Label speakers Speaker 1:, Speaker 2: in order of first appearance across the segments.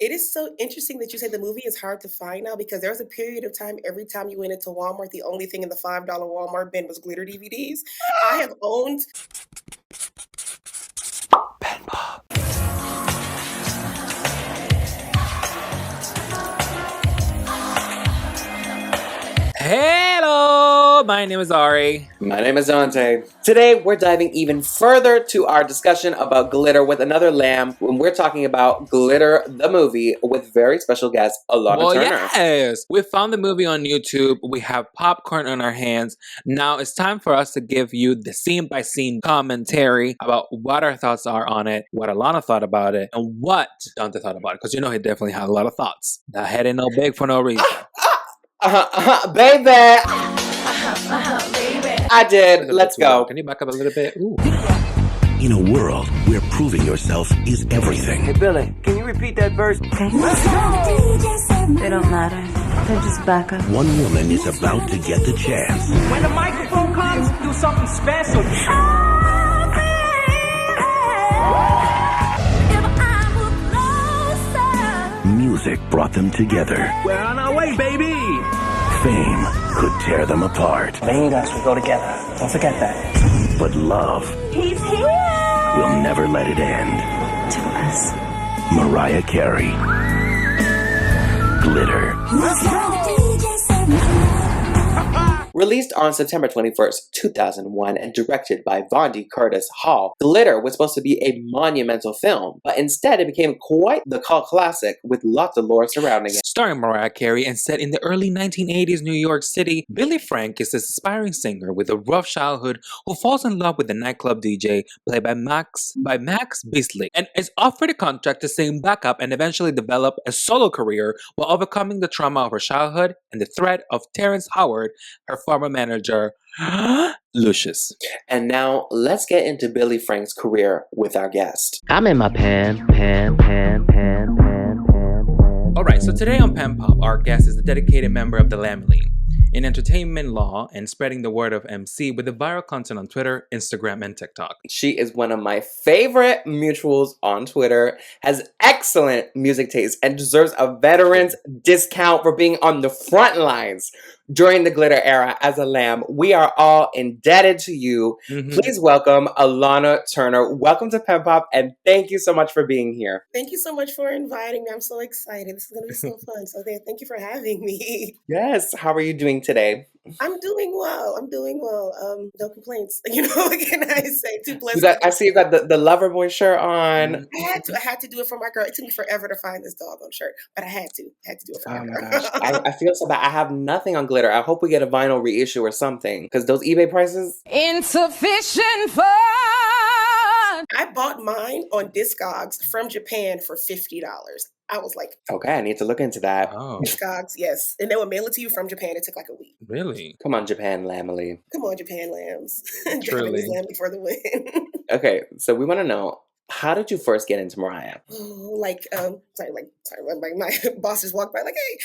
Speaker 1: It is so interesting that you say the movie is hard to find now because there was a period of time every time you went into Walmart, the only thing in the $5 Walmart bin was glitter DVDs. I have owned
Speaker 2: PenPop. Hello, my name is Ary.
Speaker 3: My name is Dante. Today, we're diving even further to our discussion about glitter with another lamb when we're talking about Glitter, the movie, with very special guest, Alona Turner.
Speaker 2: Yes, we found the movie on YouTube. We have popcorn on our hands. Now it's time for us to give you the scene-by-scene commentary about what our thoughts are on it, what Alona thought about it, and what Dante thought about it. Because you know he definitely had a lot of thoughts. That head ain't no big for no reason.
Speaker 3: Baby! I did. Let's go.
Speaker 2: Can you back up a little bit? Ooh.
Speaker 4: In a world where proving yourself is everything.
Speaker 5: Hey, Billy, can you repeat that verse?
Speaker 6: Okay. They don't matter. They're just backup.
Speaker 4: One woman is about to get the chance.
Speaker 5: When the microphone comes, do something special.
Speaker 4: Music brought them together.
Speaker 5: We're on our way, baby.
Speaker 4: Fame could tear them apart.
Speaker 5: Me and us, we go together. Don't forget that.
Speaker 4: But love
Speaker 6: He's here!
Speaker 4: will never let it end.
Speaker 6: To us.
Speaker 4: Mariah Carey. Glitter.
Speaker 3: Released on September 21st, 2001, and directed by Vondi Curtis Hall, Glitter was supposed to be a monumental film, but instead it became quite the cult classic with lots of lore surrounding it.
Speaker 2: Starring Mariah Carey and set in the early 1980s New York City, Billy Frank is an aspiring singer with a rough childhood who falls in love with a nightclub DJ played by Max Beasley and is offered a contract to sing backup and eventually develop a solo career while overcoming the trauma of her childhood and the threat of Terrence Howard, her former manager, Lucius.
Speaker 3: And now, let's get into Billy Frank's career with our guest.
Speaker 7: I'm in my pan.
Speaker 2: Alright, so today on PenPop, our guest is a dedicated member of the Lamely in entertainment law and spreading the word of MC with the viral content on Twitter, Instagram, and TikTok.
Speaker 3: She is one of my favorite mutuals on Twitter, has excellent music taste, and deserves a veteran's discount for being on the front lines during the glitter era as a lamb. We are all indebted to you. Please welcome Alona Turner. Welcome to PenPop, and thank you so much for being here.
Speaker 1: Thank you so much for inviting me. I'm so excited. This is going to be so fun. So thank you for having me.
Speaker 3: Yes. How are you doing today?
Speaker 1: I'm doing well. No complaints. What can I say? Too blessed.
Speaker 3: I see you got the lover boy shirt on.
Speaker 1: I had to do it for my girl. It took me forever to find this doggone shirt, but I had to do it for
Speaker 3: Oh
Speaker 1: my
Speaker 3: my
Speaker 1: girl.
Speaker 3: gosh. I feel so bad. I have nothing on glitter. I hope we get a vinyl reissue or something, because those eBay prices.
Speaker 6: Insufficient funds.
Speaker 1: I bought mine on Discogs from Japan for $50. I was like,
Speaker 3: Okay, I need to look into that.
Speaker 2: Oh,
Speaker 1: Discogs, yes. And they would mail it to you from Japan. It took like a week.
Speaker 2: really?
Speaker 3: Come on, Japan Lamely.
Speaker 1: Come on, Japan lambs.
Speaker 2: Truly.
Speaker 1: Japanese lamb for the win.
Speaker 3: Okay, so we want to know, how did you first get into Mariah?
Speaker 1: My boss just walked by like, hey,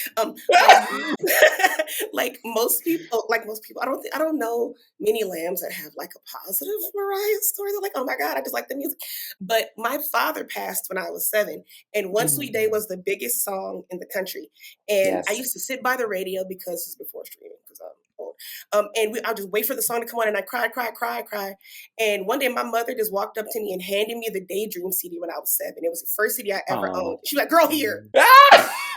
Speaker 1: like most people, I don't know many lambs that have like a positive Mariah story. They're like, oh my God, I just like the music. But my father passed when I was 7, and One Sweet Day was the biggest song in the country. And
Speaker 3: Yes.
Speaker 1: I used to sit by the radio because it's before streaming, because I'm old. I'll just wait for the song to come on, and I cry. And one day my mother just walked up to me and handed me the Daydream CD when I was 7. It was the first CD I ever
Speaker 3: Aw.
Speaker 1: owned. She was like, girl, here.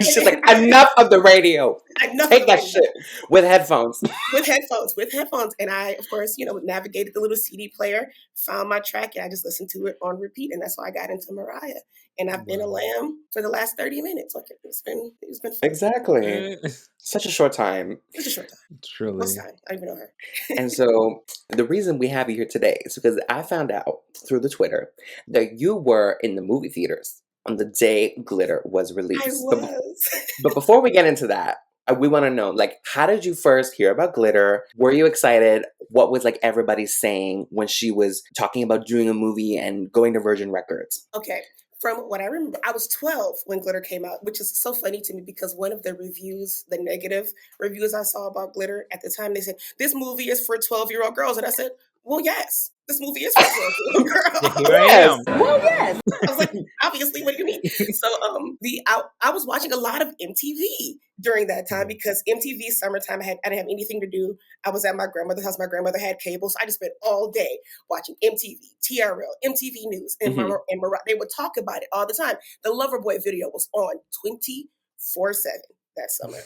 Speaker 3: She's like, enough of the radio.
Speaker 1: Enough
Speaker 3: Take
Speaker 1: of
Speaker 3: that
Speaker 1: it.
Speaker 3: shit with headphones.
Speaker 1: With headphones. And I, of course, navigated the little CD player, found my track, and I just listened to it on repeat. And that's how I got into Mariah. And I've been a lamb for the last 30 minutes. Like, it's been fun.
Speaker 3: Exactly. Such a short time.
Speaker 1: It's a short time.
Speaker 2: Truly.
Speaker 1: What's time? I don't even know her.
Speaker 3: And so the reason we have you here today is because I found out through the Twitter that you were in the movie theaters on the day Glitter was released.
Speaker 1: I was.
Speaker 3: But before we get into that, we want to know, like, how did you first hear about Glitter? Were you excited? What was, like, everybody saying when she was talking about doing a movie and going to Virgin Records?
Speaker 1: Okay. From what I remember, I was 12 when Glitter came out, which is so funny to me because one of the reviews, the negative reviews I saw about Glitter at the time, they said, this movie is for 12-year-old girls. And I said, well, yes, this movie is for little girls.
Speaker 2: Here I
Speaker 3: Yes.
Speaker 2: am.
Speaker 3: Well, yes.
Speaker 1: I was like, obviously, what do you mean? So I was watching a lot of MTV during that time because MTV summertime I didn't have anything to do. I was at my grandmother's house. My grandmother had cable, so I just spent all day watching MTV, TRL, MTV News, and Mariah. They would talk about it all the time. The Loverboy video was on 24/7 that summer.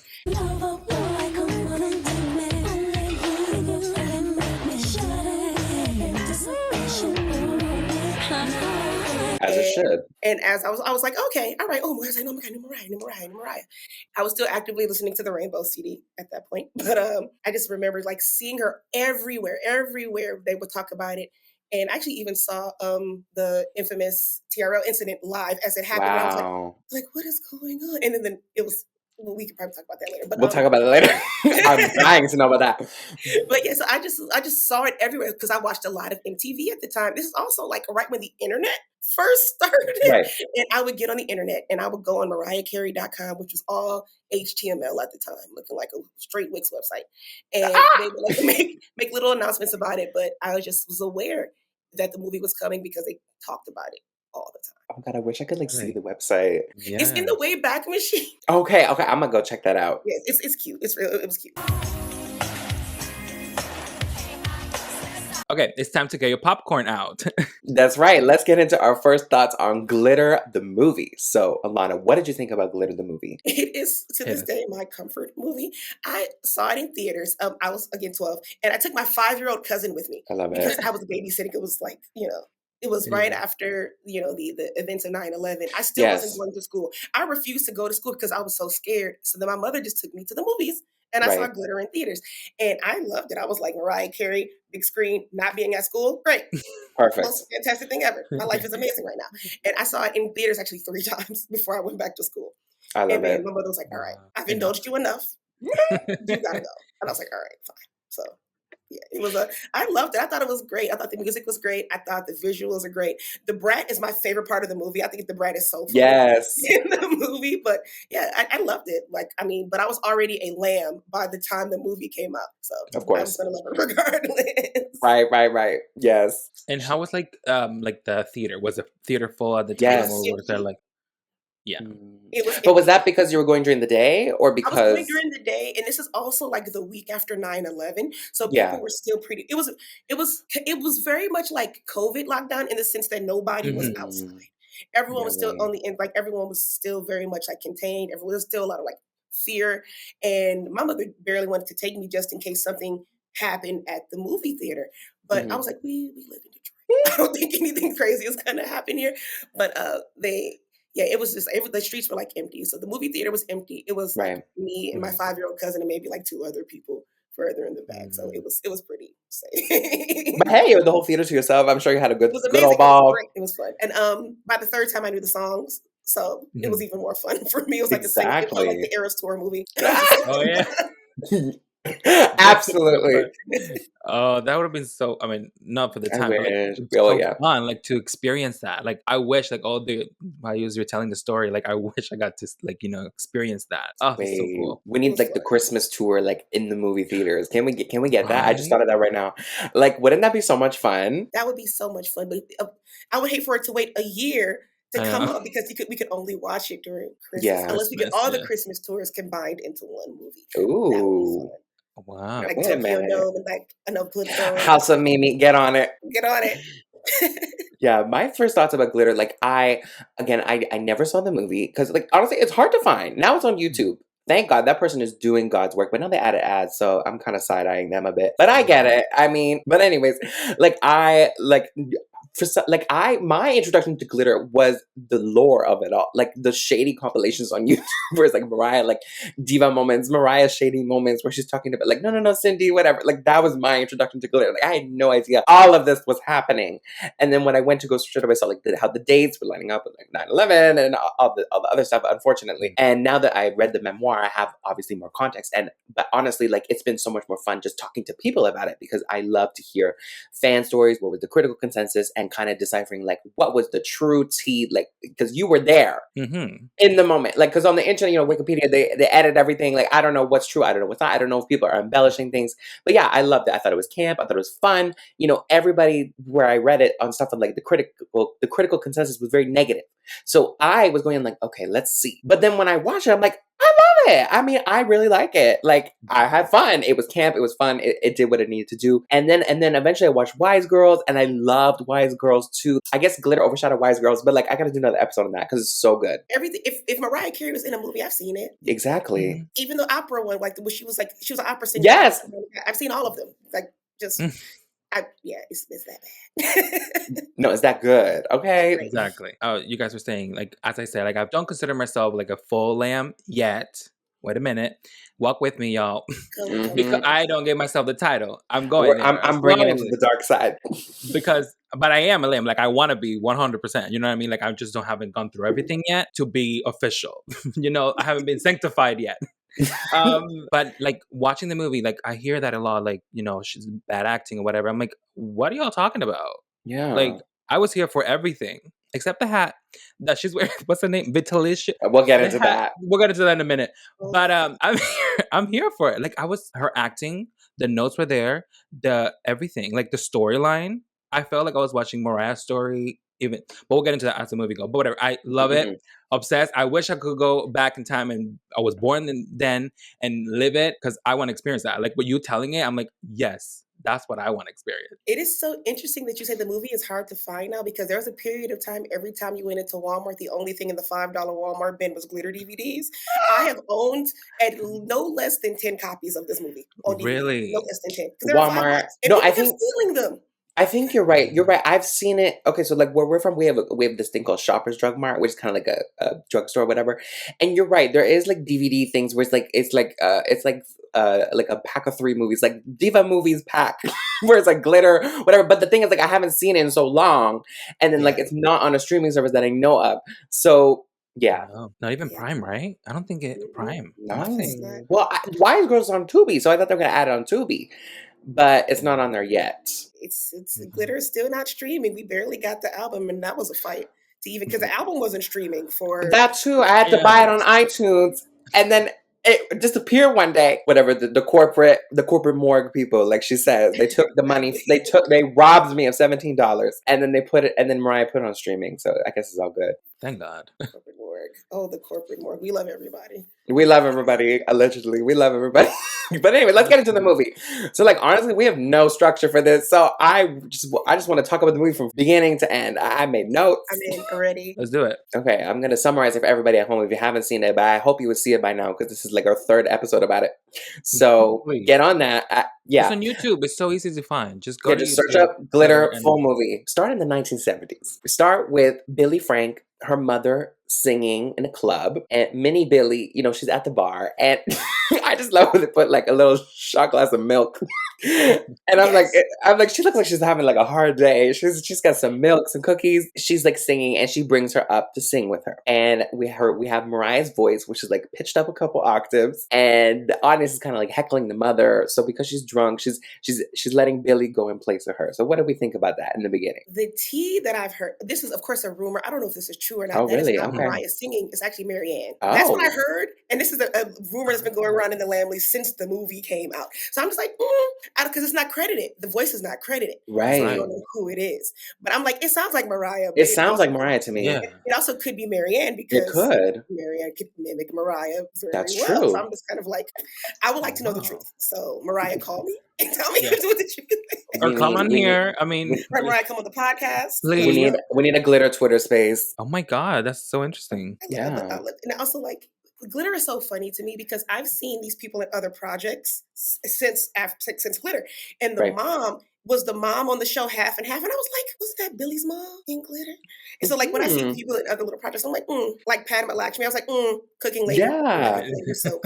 Speaker 3: As it should.
Speaker 1: And as I was like, okay, all right. Oh, Mariah's like, oh my God, new Mariah. I was still actively listening to the Rainbow CD at that point. But I just remember like seeing her everywhere they would talk about it. And I actually even saw the infamous TRL incident live as it happened. And I was like, what is going on? And then it was, well, we could probably talk about that later. But
Speaker 3: we'll talk about it later. I'm dying to know about that.
Speaker 1: But yeah, so I just saw it everywhere because I watched a lot of MTV at the time. This is also like right when the internet first started. Right. And I would get on the internet and I would go on mariahcarey.com, which was all HTML at the time, looking like a straight Wix website. And they would like make little announcements about it. But I was aware that the movie was coming because they talked about it all the time.
Speaker 3: Oh God, I wish I could like see the website.
Speaker 1: Yeah. It's in the Wayback Machine.
Speaker 3: Okay, I'm gonna go check that out.
Speaker 1: Yes, it's cute. It was cute.
Speaker 2: Okay, it's time to get your popcorn out.
Speaker 3: That's right. Let's get into our first thoughts on Glitter the movie. So, Alana, what did you think about Glitter the movie?
Speaker 1: It is to this day my comfort movie. I saw it in theaters. I was again 12, and I took my 5-year-old cousin with me.
Speaker 3: I love it
Speaker 1: because I was babysitting. It was like it was right after the events of 9/11. I still wasn't going to school. I refused to go to school because I was so scared. So then my mother just took me to the movies. And I saw Glitter in theaters. And I loved it. I was like, Mariah Carey, big screen, not being at school. Great.
Speaker 3: Perfect.
Speaker 1: Most fantastic thing ever. My life is amazing right now. And I saw it in theaters actually 3 times before I went back to school.
Speaker 3: I love it.
Speaker 1: My mother was like, all right, I've indulged you enough. You gotta go. And I was like, all right, fine. So yeah, I loved it. I thought it was great. I thought the music was great. I thought the visuals are great. The brat is my favorite part of the movie. I think the brat is so funny in the movie. But yeah, I loved it. But I was already a lamb by the time the movie came out. So
Speaker 3: of course
Speaker 1: I was gonna love it regardless.
Speaker 3: Right. Yes.
Speaker 2: And how was like the theater? Was the theater full at the time, or was there like? Yeah.
Speaker 3: But was that because you were going during the day or because?
Speaker 1: I was going during the day, and this is also like the week after 9/11. So people were still pretty, it was very much like COVID lockdown in the sense that nobody was outside. Everyone was still on the end, like everyone was still very much like contained. There was still a lot of like fear. And my mother barely wanted to take me just in case something happened at the movie theater. But I was like, we live in Detroit. I don't think anything crazy is gonna happen here. But it was just the streets were like empty. So the movie theater was empty. It was like me and my 5-year-old cousin and maybe like 2 other people further in the back. So it was pretty safe.
Speaker 3: But hey, you had the whole theater to yourself. I'm sure you had a good old
Speaker 1: ball. It was fun. And by the 3rd time I knew the songs. So it was even more fun for me. It was like it felt like the Eras Tour movie.
Speaker 2: Oh yeah.
Speaker 3: Absolutely.
Speaker 2: Oh, that would have been so. I mean, not for the time, but fun, like to experience that. Like, I wish, like, while you were telling the story, like, I wish I got to, like, experience that. Oh, that's so cool.
Speaker 3: We need like the Christmas tour, like in the movie theaters. Can we get that? I just thought of that right now. Like, wouldn't that be so much fun?
Speaker 1: That would be so much fun. But I would hate for it to wait a year to come up because we could only watch it during Christmas. Unless we get all the Christmas tours combined into one movie.
Speaker 3: Ooh.
Speaker 1: That would be fun.
Speaker 2: Wow.
Speaker 1: Like Tokyo Dome and like enough Flintstones.
Speaker 3: House of Mimi, get on it.
Speaker 1: Get on it.
Speaker 3: Yeah, my first thoughts about Glitter, like I never saw the movie because like honestly it's hard to find. Now it's on YouTube. Thank God that person is doing God's work, but now they added ads, so I'm kind of side-eyeing them a bit. But I get it. I mean, but anyways, my introduction to Glitter was the lore of it all, like the shady compilations on YouTube where it's like Mariah, like diva moments, Mariah shady moments where she's talking about like, no, Cindy, whatever. Like that was my introduction to Glitter. Like I had no idea all of this was happening. And then when I went to go search it up, I saw like how the dates were lining up with like 9/11 and all the other stuff, unfortunately. And now that I read the memoir, I have obviously more context. But honestly, like it's been so much more fun just talking to people about it because I love to hear fan stories, what was the critical consensus, and and kind of deciphering like what was the true tea, like because you were there
Speaker 2: Mm-hmm.
Speaker 3: in the moment, like because on the internet, Wikipedia, they edit everything. Like I don't know what's true, I don't know what's not, I don't know if people are embellishing things, but yeah, I loved it. I thought it was camp. I thought it was fun. Everybody where I read it on stuff of like the critical consensus was very negative. So I was going like, okay, let's see. But then when I watched it, I'm like, I love it. I mean, I really like it. Like I had fun. It was camp. It was fun. It did what it needed to do. And then eventually I watched Wise Girls, and I loved Wise Girls too. I guess Glitter overshadowed Wise Girls, but like I gotta do another episode on that because it's so good.
Speaker 1: Everything. If Mariah Carey was in a movie, I've seen it.
Speaker 3: Exactly.
Speaker 2: Mm-hmm.
Speaker 1: Even the opera one, like she was an opera singer.
Speaker 3: Yes.
Speaker 1: I've seen all of them. Like just, it's that bad.
Speaker 3: No, it's that good. Okay.
Speaker 2: Exactly. You guys were saying, like, as I said, like, I don't consider myself like a full lamb yet. Wait a minute. Walk with me, y'all. Because I don't give myself the title. I'm going there.
Speaker 3: I'm bringing it to the dark side.
Speaker 2: But I am a lamb. Like, I want to be 100%. You know what I mean? Like, I just haven't gone through everything yet to be official. I haven't been sanctified yet. But like watching the movie, like I hear that a lot, like, she's bad acting or whatever. I'm like, what are y'all talking about?
Speaker 3: Yeah.
Speaker 2: Like, I was here for everything except the hat that she's wearing. What's her name? Vitalicia.
Speaker 3: We'll get into that.
Speaker 2: We'll get into that in a minute. But I'm here for it. Like her acting, the notes were there, the everything, like the storyline. I felt like I was watching Mariah's story even, but we'll get into that as the movie goes. But whatever, I love it. Obsessed. I wish I could go back in time and I was born then and live it because I want to experience that. Like what you telling it, I'm like, yes, that's what I want to experience.
Speaker 1: It is so interesting that you say the movie is hard to find now because there was a period of time every time you went into Walmart, the only thing in the $5 Walmart bin was glitter DVDs. I have owned at no less than 10 copies of this movie on DVD.
Speaker 2: Really?
Speaker 1: No less than 10. Because
Speaker 3: Walmart.
Speaker 1: No, I think stealing them.
Speaker 3: I think you're right. You're right. I've seen it. Okay, so like where we're from, we have this thing called Shoppers Drug Mart, which is kind of like a drugstore or whatever. And you're right. There is like DVD things where it's like a pack of 3 movies, like Diva Movies pack, where it's like glitter, whatever. But the thing is, like, I haven't seen it in so long, and then like it's not on a streaming service that I know of. So yeah,
Speaker 2: not even Prime, right? I don't think Prime.
Speaker 3: Nothing. Well, Wise Girls on Tubi, so I thought they were gonna add it on Tubi, but it's not on there yet.
Speaker 1: It's Glitter is still not streaming. We barely got the album, and that was a fight to even because the album wasn't streaming for
Speaker 3: that too. I had to buy it on iTunes, and then it disappeared one day. Whatever the corporate morgue people, like she says, they took the money. They robbed me of $17, and then and then Mariah put it on streaming. So I guess it's all good.
Speaker 2: Thank God.
Speaker 1: Corporate morgue. Oh, the corporate morgue. We love everybody.
Speaker 3: We love everybody. Allegedly, we love everybody. But anyway, let's get into the movie. So, like, honestly, we have no structure for this. So I just want to talk about the movie from beginning to end. I made notes.
Speaker 1: I'm in already.
Speaker 2: Let's do it.
Speaker 3: Okay, I'm gonna summarize it for everybody at home if you haven't seen it, but I hope you would see it by now because this is like our 3rd episode about it. So get on that. Yeah,
Speaker 2: it's on YouTube. It's so easy to find. Just go to
Speaker 3: just
Speaker 2: YouTube,
Speaker 3: search up Glitter full movie. Start in the 1970s. We start with Billy Frank, her mother singing in a club, and Minnie Billy, she's at the bar, and I just love when they put like a little shot glass of milk, and I'm like, she looks like she's having like a hard day. She's got some milk, some cookies. She's like singing, and she brings her up to sing with her, and we have Mariah's voice, which is like pitched up a couple octaves, and the audience is kind of like heckling the mother. So because she's drunk, she's letting Billy go in place of her. So what do we think about that in the beginning?
Speaker 1: The tea that I've heard, this is of course a rumor. I don't know if this is true or not.
Speaker 3: Oh,
Speaker 1: that
Speaker 3: really?
Speaker 1: Is not
Speaker 3: Okay.
Speaker 1: Mariah singing. It's actually Marianne. That's what I heard. And this is a rumor that's been going around in the Lamley since the movie came out. So I'm just like, because it's not credited. The voice is not credited.
Speaker 3: Right.
Speaker 1: So I don't know who it is. But I'm like, it sounds like Mariah.
Speaker 3: It sounds like Mariah to me.
Speaker 2: Yeah.
Speaker 1: It also could be Marianne because
Speaker 3: It could.
Speaker 1: Marianne could mimic Mariah very
Speaker 3: That's
Speaker 1: well.
Speaker 3: true.
Speaker 1: So I'm just kind of like, I would like to know the truth. So Mariah, call me and tell me what the truth is.
Speaker 2: Or come on here. I mean,
Speaker 1: Mariah, come on the podcast.
Speaker 2: Please.
Speaker 3: We need a Glitter Twitter space.
Speaker 2: Oh my God, that's so interesting.
Speaker 3: Yeah.
Speaker 1: And also, like, Glitter is so funny to me because I've seen these people in other projects since Glitter, and the mom was the mom on the show half and half, and I was like, wasn't that Billy's mom in Glitter? And so, like, when I see people in other little projects, I'm like, like Pat Lakshmi, I was like, cooking lady.
Speaker 3: Yeah.
Speaker 1: You're so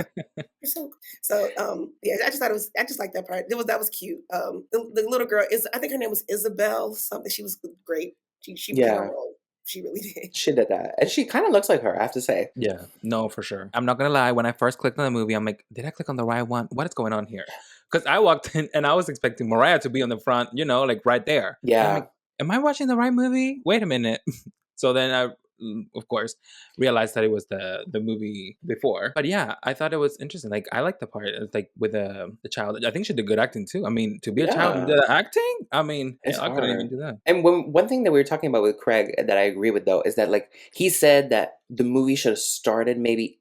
Speaker 1: yeah. I just thought I just like that part. That was cute. The little girl I think her name was Isabel something. She was great. She played her role. She really did.
Speaker 3: She did that. And she kind of looks like her, I have to say.
Speaker 2: Yeah, no, for sure. I'm not going to lie. When I first clicked on the movie, I'm like, did I click on the right one? What is going on here? Because I walked in and I was expecting Mariah to be on the front, like right there.
Speaker 3: Yeah.
Speaker 2: am I watching the right movie? Wait a minute. So then I, of course, realized that it was the movie before. But yeah, I thought it was interesting. Like, I like the part, like, with the child. I think she did good acting too. I mean, to be a child and
Speaker 3: Yeah.
Speaker 2: do the acting, I mean,
Speaker 3: It's
Speaker 2: I couldn't even
Speaker 3: hard.
Speaker 2: do that.
Speaker 3: And one thing that we were talking about with Craig that I agree with though is that like he said that the movie should have started maybe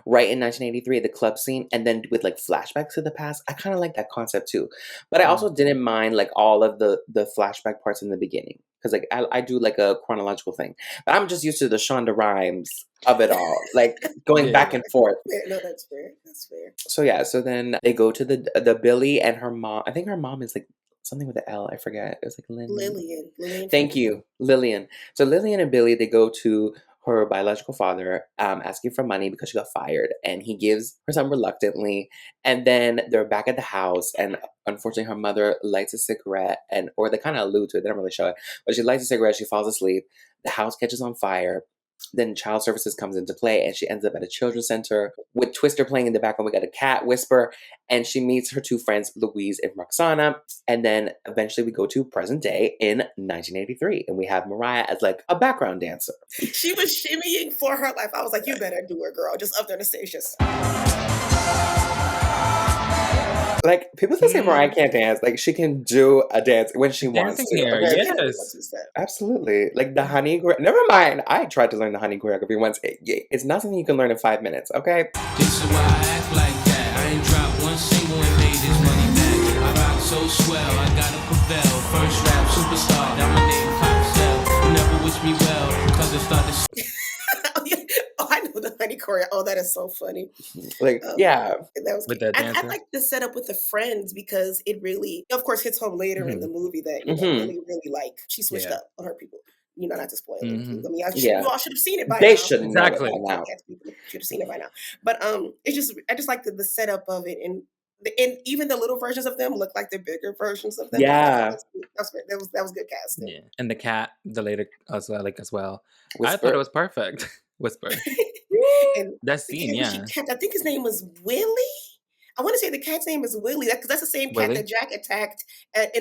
Speaker 3: right in 1983 the club scene and then with like flashbacks to the past. I kind of like that concept too, but I also didn't mind like all of the flashback parts in the beginning because like I do like a chronological thing, but I'm just used to the Shonda Rhimes of it all, like going back
Speaker 2: Yeah.
Speaker 3: and forth.
Speaker 1: No, that's fair. That's fair.
Speaker 3: So yeah, so then they go to the Billy and her mom. I think her mom is like something with the L. I forget. It was like
Speaker 1: Lillian.
Speaker 3: Thank you, Lillian. So Lillian and Billy, they go to her biological father, asking for money because she got fired, and he gives her some reluctantly. And then they're back at the house, and unfortunately, her mother lights a cigarette, or they kind of allude to it. They don't really show it, but she lights a cigarette. She falls asleep. The house catches on fire. Then child services comes into play, and she ends up at a children's center with Twister playing in the background. We got a cat whisper, and she meets her two friends, Louise and Roxana. And then eventually we go to present day in 1983, and we have Mariah as like a background dancer.
Speaker 1: She was shimmying for her life. I was like, you better do it, girl. Just up there on the stage, just.
Speaker 3: Like, people that say Mariah can't dance, like, she can do a dance when she wants
Speaker 2: Dancing
Speaker 3: to.
Speaker 2: here,
Speaker 3: Okay?
Speaker 2: yes.
Speaker 3: Absolutely. Like, the honey... Never mind. I tried to learn the honey choreography once. It's not something you can learn in 5 minutes, okay?
Speaker 7: This is why I act like that. I ain't dropped one single and made this money back. I rock so swell, I gotta prevail. First rap superstar, now my name pops out. You never wish me well, cause it started...
Speaker 1: Oh, I know the honey choreo. Oh, that is so funny.
Speaker 3: Like, yeah.
Speaker 1: That was
Speaker 2: With
Speaker 1: cute.
Speaker 2: the
Speaker 1: I
Speaker 2: dancer.
Speaker 1: like the setup with the friends because it really, of course, hits home later in the movie that really, like she switched up on her people. You know, not to spoil it. I mean, you all should have seen it by now.
Speaker 3: They should know
Speaker 2: Exactly.
Speaker 3: it by now.
Speaker 1: Should have seen it by now. But it's just, I just like the setup of it, and even the little versions of them look like the bigger versions of them.
Speaker 3: Yeah.
Speaker 1: That was good casting.
Speaker 2: Yeah, and the cat, the later as well. I
Speaker 3: Whisper.
Speaker 2: thought it was perfect. Whisper.
Speaker 1: And
Speaker 2: That scene, yeah.
Speaker 1: I think his name was Willie. I want to say the cat's name is Willie, because that's the same cat
Speaker 2: Willie?
Speaker 1: that Jack attacked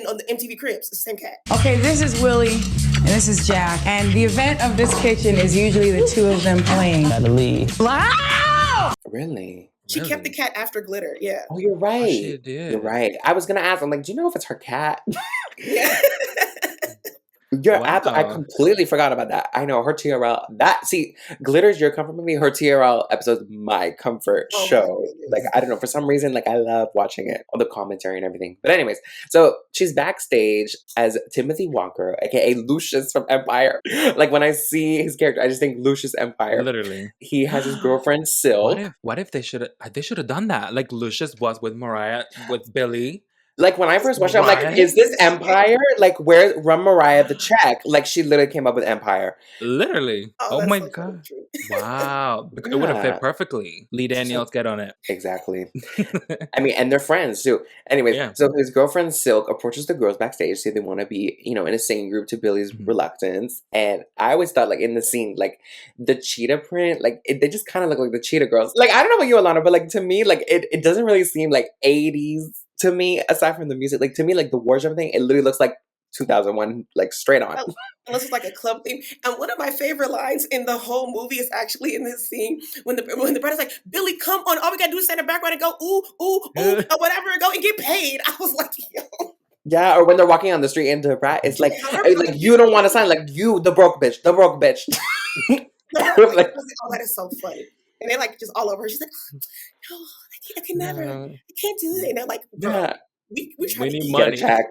Speaker 1: on the MTV Cribs. It's the same cat.
Speaker 8: Okay, this is Willie, and this is Jack. And the event of this kitchen is usually the two of them playing.
Speaker 5: Gotta leave.
Speaker 8: Wow!
Speaker 3: Really?
Speaker 1: She kept the cat after Glitter. Yeah.
Speaker 3: Oh, you're right.
Speaker 2: she did.
Speaker 3: You're right. I was going to ask, I'm like, do you know if it's her cat?
Speaker 1: Yeah.
Speaker 3: I
Speaker 2: Wow.
Speaker 3: completely forgot about that. I know her TRL. Glitter's your comfort movie. Her TRL episode is my comfort
Speaker 1: Oh my
Speaker 3: show.
Speaker 1: goodness.
Speaker 3: Like, I don't know, for some reason, like, I love watching it, all the commentary and everything. But anyways, so she's backstage as Timothy Walker, aka Lucius from Empire. Like, when I see his character, I just think Lucius Empire.
Speaker 2: Literally.
Speaker 3: He has his girlfriend Silk.
Speaker 2: What if they should have done that? Like Lucius was with Mariah, with Billy.
Speaker 3: Like, when I first watched it, I'm like,
Speaker 2: What?
Speaker 3: is this Empire? Like, where's Run Mariah the check? Like, she literally came up with Empire.
Speaker 2: Literally. Oh
Speaker 1: that's
Speaker 2: my
Speaker 1: so
Speaker 2: god.
Speaker 1: true.
Speaker 2: Wow. It would have
Speaker 3: Yeah.
Speaker 2: fit perfectly. Lee Daniels, get on it.
Speaker 3: Exactly. I mean, and they're friends too. Anyways,
Speaker 2: Yeah.
Speaker 3: so his girlfriend Silk approaches the girls backstage, say they want to be, in a singing group to Billy's reluctance. And I always thought, like, in the scene, like, the cheetah print, like, they just kind of look like the cheetah girls. Like, I don't know about you, Alana, but, like, to me, like, it doesn't really seem like 80s to me, aside from the music. Like, to me, like, the wardrobe thing, it literally looks like 2001, like, straight on.
Speaker 1: Unless it's like a club theme. And one of my favorite lines in the whole movie is actually in this scene when the brother's like, Billy, come on, all we gotta do is stand in the background and go, ooh, ooh, ooh, or whatever, and go and get paid. I was like, yo.
Speaker 3: Yeah, or when they're walking on the street into Pratt, it's like you don't want to sign, like, you, the broke bitch.
Speaker 1: Like, oh, that is so funny. And they're like just all over her. She's like, no, I can never. I can't do it. And they're like, bro,
Speaker 3: Yeah.
Speaker 1: we try
Speaker 2: We
Speaker 1: to
Speaker 2: need
Speaker 1: keep
Speaker 2: money.
Speaker 3: Check.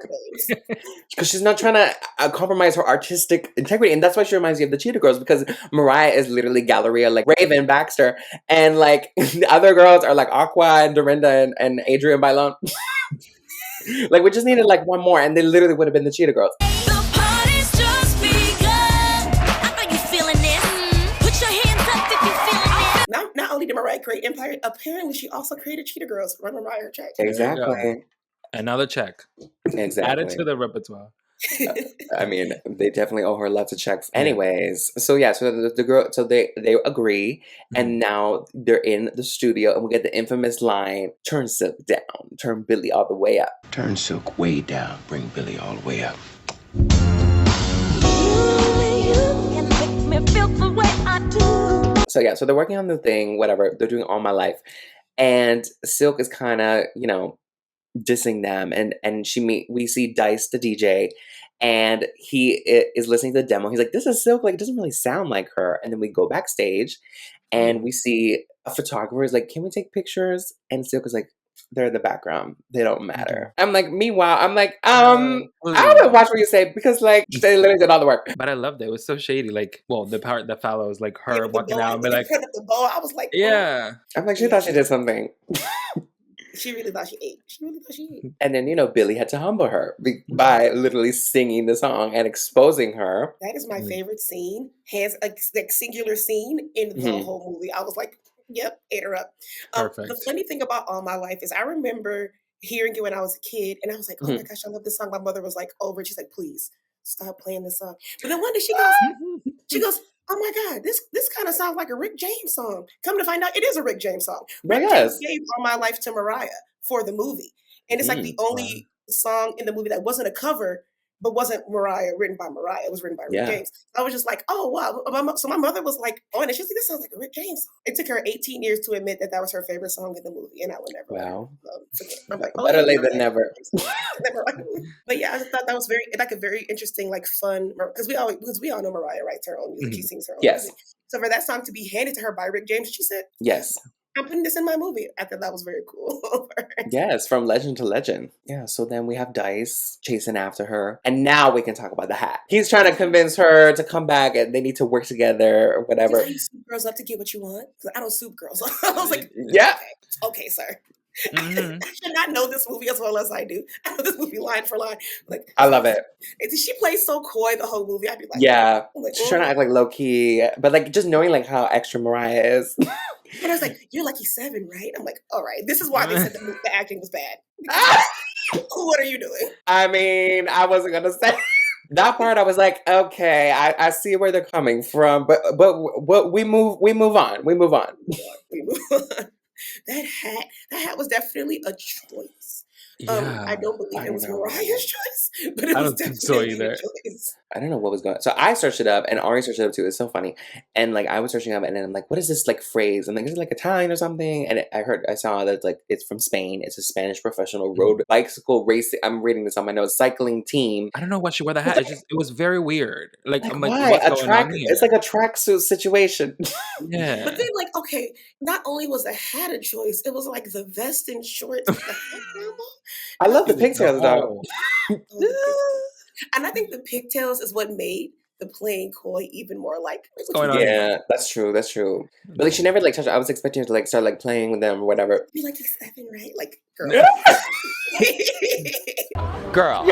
Speaker 3: Because she's not trying to compromise her artistic integrity. And that's why she reminds me of the Cheetah Girls, because Mariah is literally Galleria, like Raven Baxter. And, like, the other girls are, like, Aqua and Dorinda and Adrienne Bailon. Like, we just needed, like, one more, and they literally would have been the Cheetah Girls.
Speaker 6: The party's just begun. Are you feeling this? Put your hands up if you feeling this.
Speaker 1: Not only did Mariah create Empire, apparently she also created Cheetah Girls. Run Mariah her check.
Speaker 3: Exactly.
Speaker 2: Another check.
Speaker 3: Exactly.
Speaker 2: Added to the repertoire.
Speaker 3: I mean, they definitely owe her lots of checks. Anyways, so yeah, so the girl, so they agree, and now they're in the studio, and we get the infamous line: "Turn Silk down, turn Billy all the way up."
Speaker 4: Turn Silk way down, bring Billy all the way up.
Speaker 6: me feel the way I do.
Speaker 3: So yeah, so they're working on the thing, whatever. They're doing All My Life. And Silk is kind of, dissing them. And we see Dice, the DJ, and is listening to the demo. He's like, this is Silk, like, it doesn't really sound like her. And then we go backstage and we see a photographer is like, can we take pictures? And Silk is like, they're in the background. They don't matter. I'm like, meanwhile, I'm like, I don't watch what you say because like they literally did all the work.
Speaker 2: But I loved it. It was so shady. Like, well, the part that follows, like
Speaker 1: Yeah,
Speaker 2: her
Speaker 1: with the
Speaker 2: walking
Speaker 1: bow,
Speaker 2: out and be like,
Speaker 1: the bow, I was like, oh.
Speaker 2: yeah.
Speaker 3: I'm like, she thought she did something.
Speaker 1: She really thought she ate. She really thought she ate.
Speaker 3: And then, Billy had to humble her by literally singing the song and exposing her.
Speaker 1: That is my favorite scene. Has a like singular scene in the whole movie. I was like, yep, ate her up.
Speaker 2: Perfect.
Speaker 1: The funny thing about All My Life is I remember hearing it when I was a kid, and I was like, oh my gosh, I love this song. My mother was like over it. She's like, please stop playing this song. But then one day she goes, oh my God, this kind of sounds like a Rick James song. Come to find out, it is a Rick James song. Rick James gave All My Life to Mariah for the movie. And it's like the only song in the movie that wasn't a cover, but wasn't written by Mariah. It was written by Rick James. I was just like, oh, wow. So my mother was like, oh, and she's like, this sounds like a Rick James song. It took her 18 years to admit that was her favorite song in the movie. And I would never forget. I'm like, oh,
Speaker 3: better late than never.
Speaker 1: But yeah, I just thought that was a very interesting, like fun, because we all know Mariah writes her own music. She sings her own music. So for that song to be handed to her by Rick James, she said,
Speaker 3: yes.
Speaker 1: I'm putting this in my movie. I thought that was very cool.
Speaker 3: Yes, from legend to legend. Yeah, so then we have Dice chasing after her. And now we can talk about the hat. He's trying to convince her to come back and they need to work together or whatever.
Speaker 1: You soup girls up to get what you want? I don't soup girls. I was like,
Speaker 3: yeah.
Speaker 1: Okay, sir. I should not know this movie as well as I do. I know this movie line for line. Like,
Speaker 3: I love it.
Speaker 1: She plays so coy the whole movie. I'd be like,
Speaker 3: yeah. She's trying to act like low key, but like just knowing like how extra Mariah is.
Speaker 1: And I was like, you're lucky 7, right? I'm like, all right. This is why they said the acting was bad. What are you doing?
Speaker 3: I mean, I wasn't gonna say that part. I was like, okay, I see where they're coming from, but we move on. We move on.
Speaker 1: That hat was definitely a choice.
Speaker 2: Yeah,
Speaker 1: I don't believe it was Mariah's choice, but it was definitely a choice.
Speaker 3: I don't know what was going on. So I searched it up and Ary searched it up too. It's so funny. And like I was searching up and then I'm like, what is this like phrase? I'm like, is it like Italian or something? And I saw that like it's from Spain. It's a Spanish professional road bicycle racing. I'm reading this on my notes. Cycling team.
Speaker 2: I don't know why she wore the hat. It was very weird. Like I'm like,
Speaker 3: why?
Speaker 2: what's going on here?
Speaker 3: It's like a tracksuit situation.
Speaker 2: Yeah.
Speaker 1: But then like, okay, not only was the hat a choice, it was like the vest and shorts.
Speaker 3: I love the pigtails though.
Speaker 1: And I think the pigtails is what made the playing coy even more like.
Speaker 3: Yeah, that's true. That's true. But like, she never like touched. I was expecting her to like start like playing with them or whatever.
Speaker 1: You're like 7, right? Like, girl.
Speaker 2: Girl.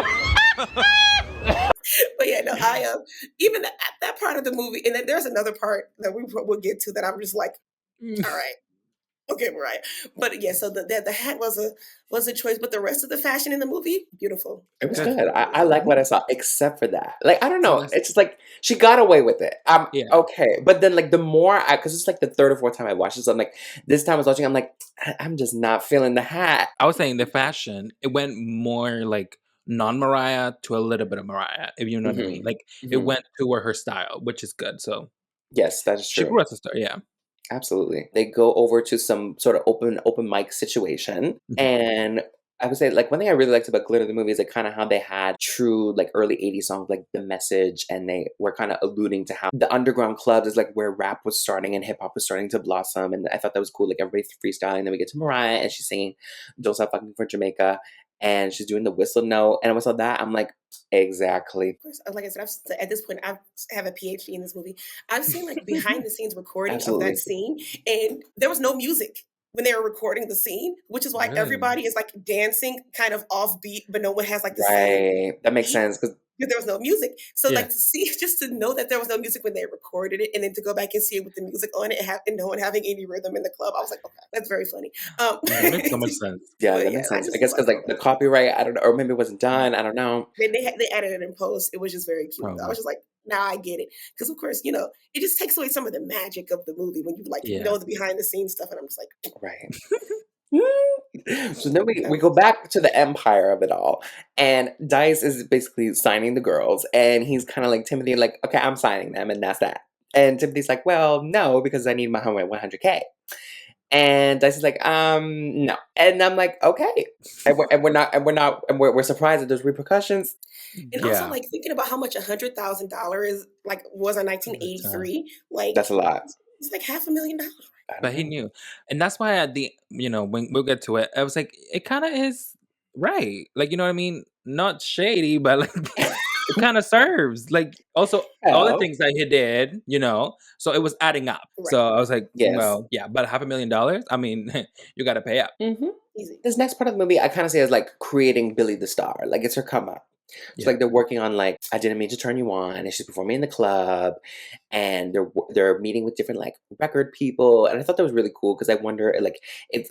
Speaker 1: But yeah, no, I even at that part of the movie, and then there's another part that we'll get to that I'm just like, all right. Okay, Mariah. But yeah, so the hat was a choice, but the rest of the fashion in the movie, beautiful.
Speaker 3: It was good. I like what I saw, except for that. Like, I don't know. It's just like she got away with it. Okay. But then like the more because it's like the 3rd or 4th time I watched this, I'm like, this time I was watching, I'm like, I'm just not feeling the hat.
Speaker 2: I was saying the fashion, it went more like non-Mariah to a little bit of Mariah, if you know what I mean. Like it went to her style, which is good. So
Speaker 3: yes, that is true.
Speaker 2: She grew as a star, yeah.
Speaker 3: Absolutely. They go over to some sort of open mic situation. And I would say like one thing I really liked about Glitter the movie is like kind of how they had true like early 80s songs like The Message, and they were kind of alluding to how the underground clubs is like where rap was starting and hip hop was starting to blossom. And I thought that was cool. Like everybody's freestyling. Then we get to Mariah and she's singing Don't Stop Fucking for Jamaica. And she's doing the whistle note. And when I saw that, I'm like, exactly.
Speaker 1: Of course, like I said, at this point, I have a PhD in this movie. I've seen like behind the scenes recording of that scene, and there was no music when they were recording the scene, which is why everybody is like dancing kind of offbeat, but no one has like the same.
Speaker 3: That makes sense because
Speaker 1: there was no music. So like to see, just to know that there was no music when they recorded it, and then to go back and see it with the music on it and no one having any rhythm in the club, I was like, okay, that's very funny.
Speaker 2: That makes so much sense.
Speaker 3: Yeah, that makes sense. I guess because like the copyright, I don't know, or maybe it wasn't done. I don't know.
Speaker 1: They added it in post. It was just very cute. I was just like, now I get it. Because of course, you know, it just takes away some of the magic of the movie when you like know the behind the scenes stuff, and I'm just like,
Speaker 3: right. So then we go back to the empire of it all, and Dice is basically signing the girls, and he's kind of like Timothy, like, okay, I'm signing them, and that's that. And Timothy's like, well, no, because I need my 100K. And Dicey's like, no. And I'm like, okay. And we're surprised that there's repercussions.
Speaker 1: And also,
Speaker 2: Yeah.
Speaker 1: like, thinking about how much $100,000 is, like, was in 1983, like,
Speaker 3: That's a lot.
Speaker 1: it's like $500,000.
Speaker 2: But he knew. And that's why at the, when we'll get to it, I was like, it kind of is right. Like, you know what I mean? Not shady, but like, it kind of serves. Like, also, all the
Speaker 3: Well,
Speaker 2: things that he did, so it was adding up.
Speaker 1: Right.
Speaker 2: So I was like,
Speaker 3: yes.
Speaker 2: well, yeah, but $500,000, I mean, you got to pay up.
Speaker 1: Easy.
Speaker 3: This next part of the movie, I kind of see as like creating Billy the star. Like it's her come up. It's
Speaker 2: Yeah.
Speaker 3: like they're working on like I Didn't Mean to Turn You On, and she's performing in the club, and they're meeting with different like record people, and I thought that was really cool because I wonder like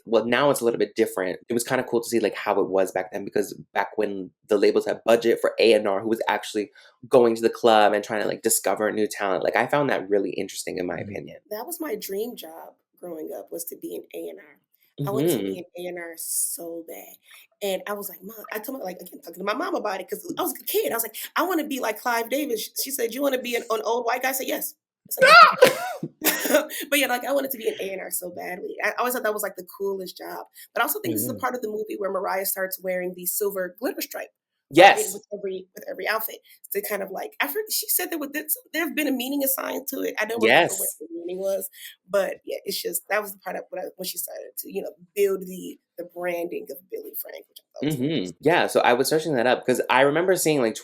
Speaker 3: now it's a little bit different. It was kind of cool to see like how it was back then, because back when the labels had budget for A&R, who was actually going to the club and trying to like discover new talent. Like I found that really interesting in my opinion.
Speaker 1: That was my dream job growing up, was to be an A&R. I wanted to be an A&R so bad. And I was like, Mom, I told my, like, again, talking to my mom about it, because I was a kid. I was like, I want to be like Clive Davis. She said, you want to be an old white guy? I said, yes. But yeah, like I wanted to be an A&R so badly. I always thought that was like the coolest job. But I also think this is a part of the movie where Mariah starts wearing the silver glitter stripe.
Speaker 3: Yes.
Speaker 1: With every outfit. To kind of like, she said there have been a meaning assigned to it. I don't remember
Speaker 3: Yes.
Speaker 1: what the meaning was, but yeah, it's just, that was the part of when she started to, build the branding of Billy Frank, which I thought was really
Speaker 3: Yeah, so I was searching that up because I remember seeing like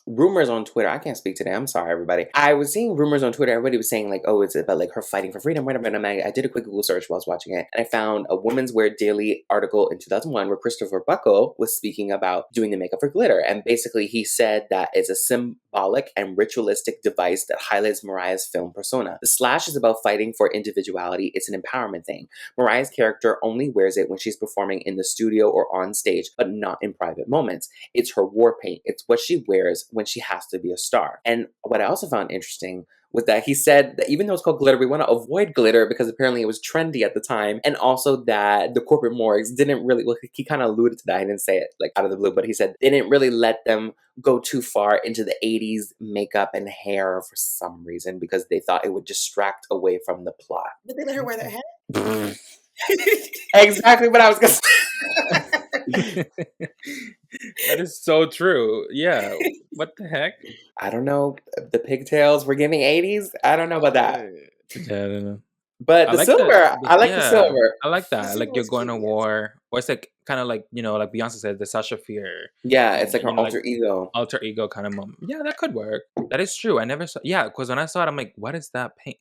Speaker 3: rumors on Twitter. I can't speak today. I'm sorry, everybody. I was seeing rumors on Twitter. Everybody was saying like, oh, it's about like her fighting for freedom, whatever. And I did a quick Google search while I was watching it, and I found a Women's Wear Daily article in 2001 where Christopher Buckle was speaking about doing the makeup for glitter. And basically he said that it's a symbolic and ritualistic device that highlights Mariah's film persona. The slash is about fighting for individuality. It's an empowerment thing. Mariah's character only wears it when she's performing in the studio or on stage, but not in private moments. It's her war paint. It's what she wears when she has to be a star. And what I also found interesting was that he said that even though it's called glitter, we want to avoid glitter because apparently it was trendy at the time. And also that the corporate morgues didn't really, well, he kind of alluded to that. He didn't say it like out of the blue, but he said they didn't really let them go too far into the 80s makeup and hair for some reason, because they thought it would distract away from the plot.
Speaker 1: But they let her wear that hat.
Speaker 3: Exactly what I was going to say.
Speaker 2: That is so true. Yeah. What the heck?
Speaker 3: I don't know. The pigtails were giving 80s. I don't know about that.
Speaker 2: Yeah, I don't know.
Speaker 3: But the silver, I like the silver.
Speaker 2: I like that.
Speaker 1: The
Speaker 2: Like you're
Speaker 1: silver's
Speaker 2: going to
Speaker 1: cute,
Speaker 2: war. Or it's like kind of like, like Beyonce said, the Sasha Fierce.
Speaker 3: Yeah, it's like her
Speaker 2: like,
Speaker 3: alter ego.
Speaker 2: Alter ego kind of moment. Yeah, that could work. That is true. I never saw. Yeah, because when I saw it, I'm like, what is that paint?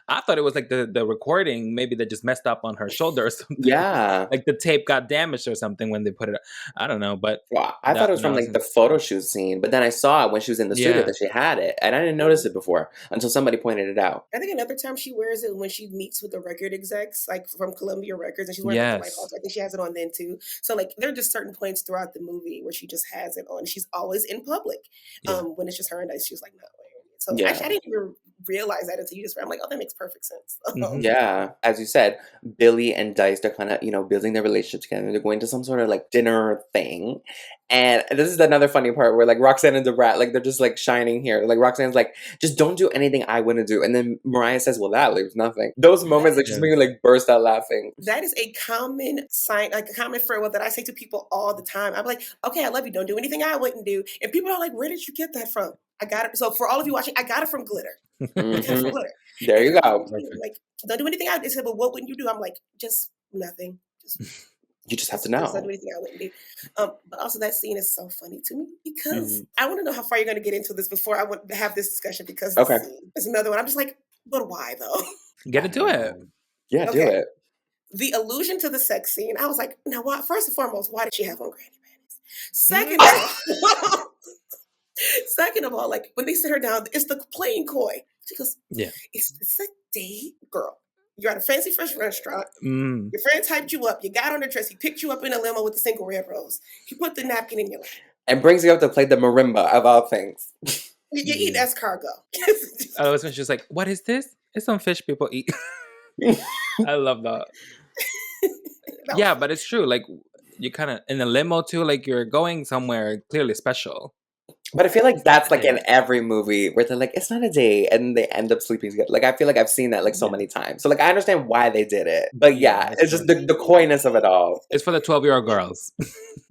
Speaker 2: I thought it was like the recording. Maybe they just messed up on her shoulder or something.
Speaker 3: Yeah.
Speaker 2: Like the tape got damaged or something when they put it up. I don't know, but
Speaker 3: Well, I thought it was from like the photo shoot scene, but then I saw it when she was in the studio that she had it, and I didn't notice it before until somebody pointed it out.
Speaker 1: I think another time she wears it when she meets with the record execs, like from Columbia Records, and she's wearing like the white halter. I think she has it on then too. So like there are just certain points throughout the movie where she just has it on. She's always in public. When it's just her and Dice, she's like not wearing it. So actually, I didn't even realize that until you just. I'm like, oh, that makes perfect sense.
Speaker 3: Yeah, as you said, Billy and Dice, they're kind of building their relationship together. They're going to some sort of like dinner thing, and this is another funny part where like Roxanne and Debrat, like they're just like shining here. Like Roxanne's like, just don't do anything I wouldn't do, and then Mariah says, well, that leaves nothing. Those moments like just make me like burst out laughing.
Speaker 1: That is a common sign, like a common farewell that I say to people all the time. I'm like, okay, I love you. Don't do anything I wouldn't do, and people are like, where did you get that from? I got it. So for all of you watching, I got it from glitter.
Speaker 3: There you go.
Speaker 1: Like, don't do anything I would. They said, well, what wouldn't you do? I'm like, just nothing.
Speaker 3: You just have to know.
Speaker 1: Don't do anything I wouldn't do. But also that scene is so funny to me because I want to know how far you're going to get into this before I want to have this discussion, because there's another one. I'm just like, but why though?
Speaker 2: Get into it.
Speaker 3: Yeah, do it.
Speaker 1: The allusion to the sex scene, I was like, now why? First and foremost, why did she have on granny panties? Second of all, like when they sit her down, it's the plain coy. She goes, is this a date? Girl, you're at a fancy fresh restaurant. Your friend typed you up. You got on the dress. He picked you up in a limo with a single red rose. He put the napkin in your lap.
Speaker 3: And brings you up to play the marimba of all things.
Speaker 1: You eat escargot.
Speaker 2: I was just like, what is this? It's some fish people eat. I love that. Yeah, but it's true. Like you kind of in a limo too. Like you're going somewhere clearly special.
Speaker 3: But I feel like that's like
Speaker 2: Yeah.
Speaker 3: in every movie where they're like, it's not a date, and they end up sleeping together. Like I feel like I've seen that like so
Speaker 2: Yeah.
Speaker 3: many times. So like I understand why they did it. But
Speaker 2: Yeah,
Speaker 3: yeah,
Speaker 2: that's
Speaker 3: it's just
Speaker 2: true.
Speaker 3: the coyness of it all.
Speaker 2: It's for the 12-year-old girls.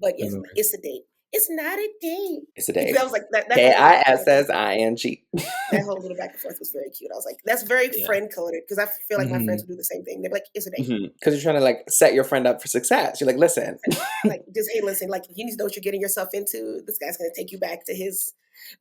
Speaker 1: But yes,
Speaker 2: Anyway.
Speaker 1: it's a date. It's not a date.
Speaker 3: It's a date.
Speaker 1: That was like that whole
Speaker 3: KISSING.
Speaker 1: that whole little back and forth was very cute. I was like, that's very
Speaker 2: Yeah.
Speaker 1: friend coded because I feel like my friends
Speaker 2: Mhm.
Speaker 1: would do the same thing. They'd be like, it's a date.
Speaker 3: Because you're trying to like set your friend up for success. You're like, listen.
Speaker 1: Like, just hey, listen, like you need to know what you're getting yourself into. This guy's gonna take you back to his.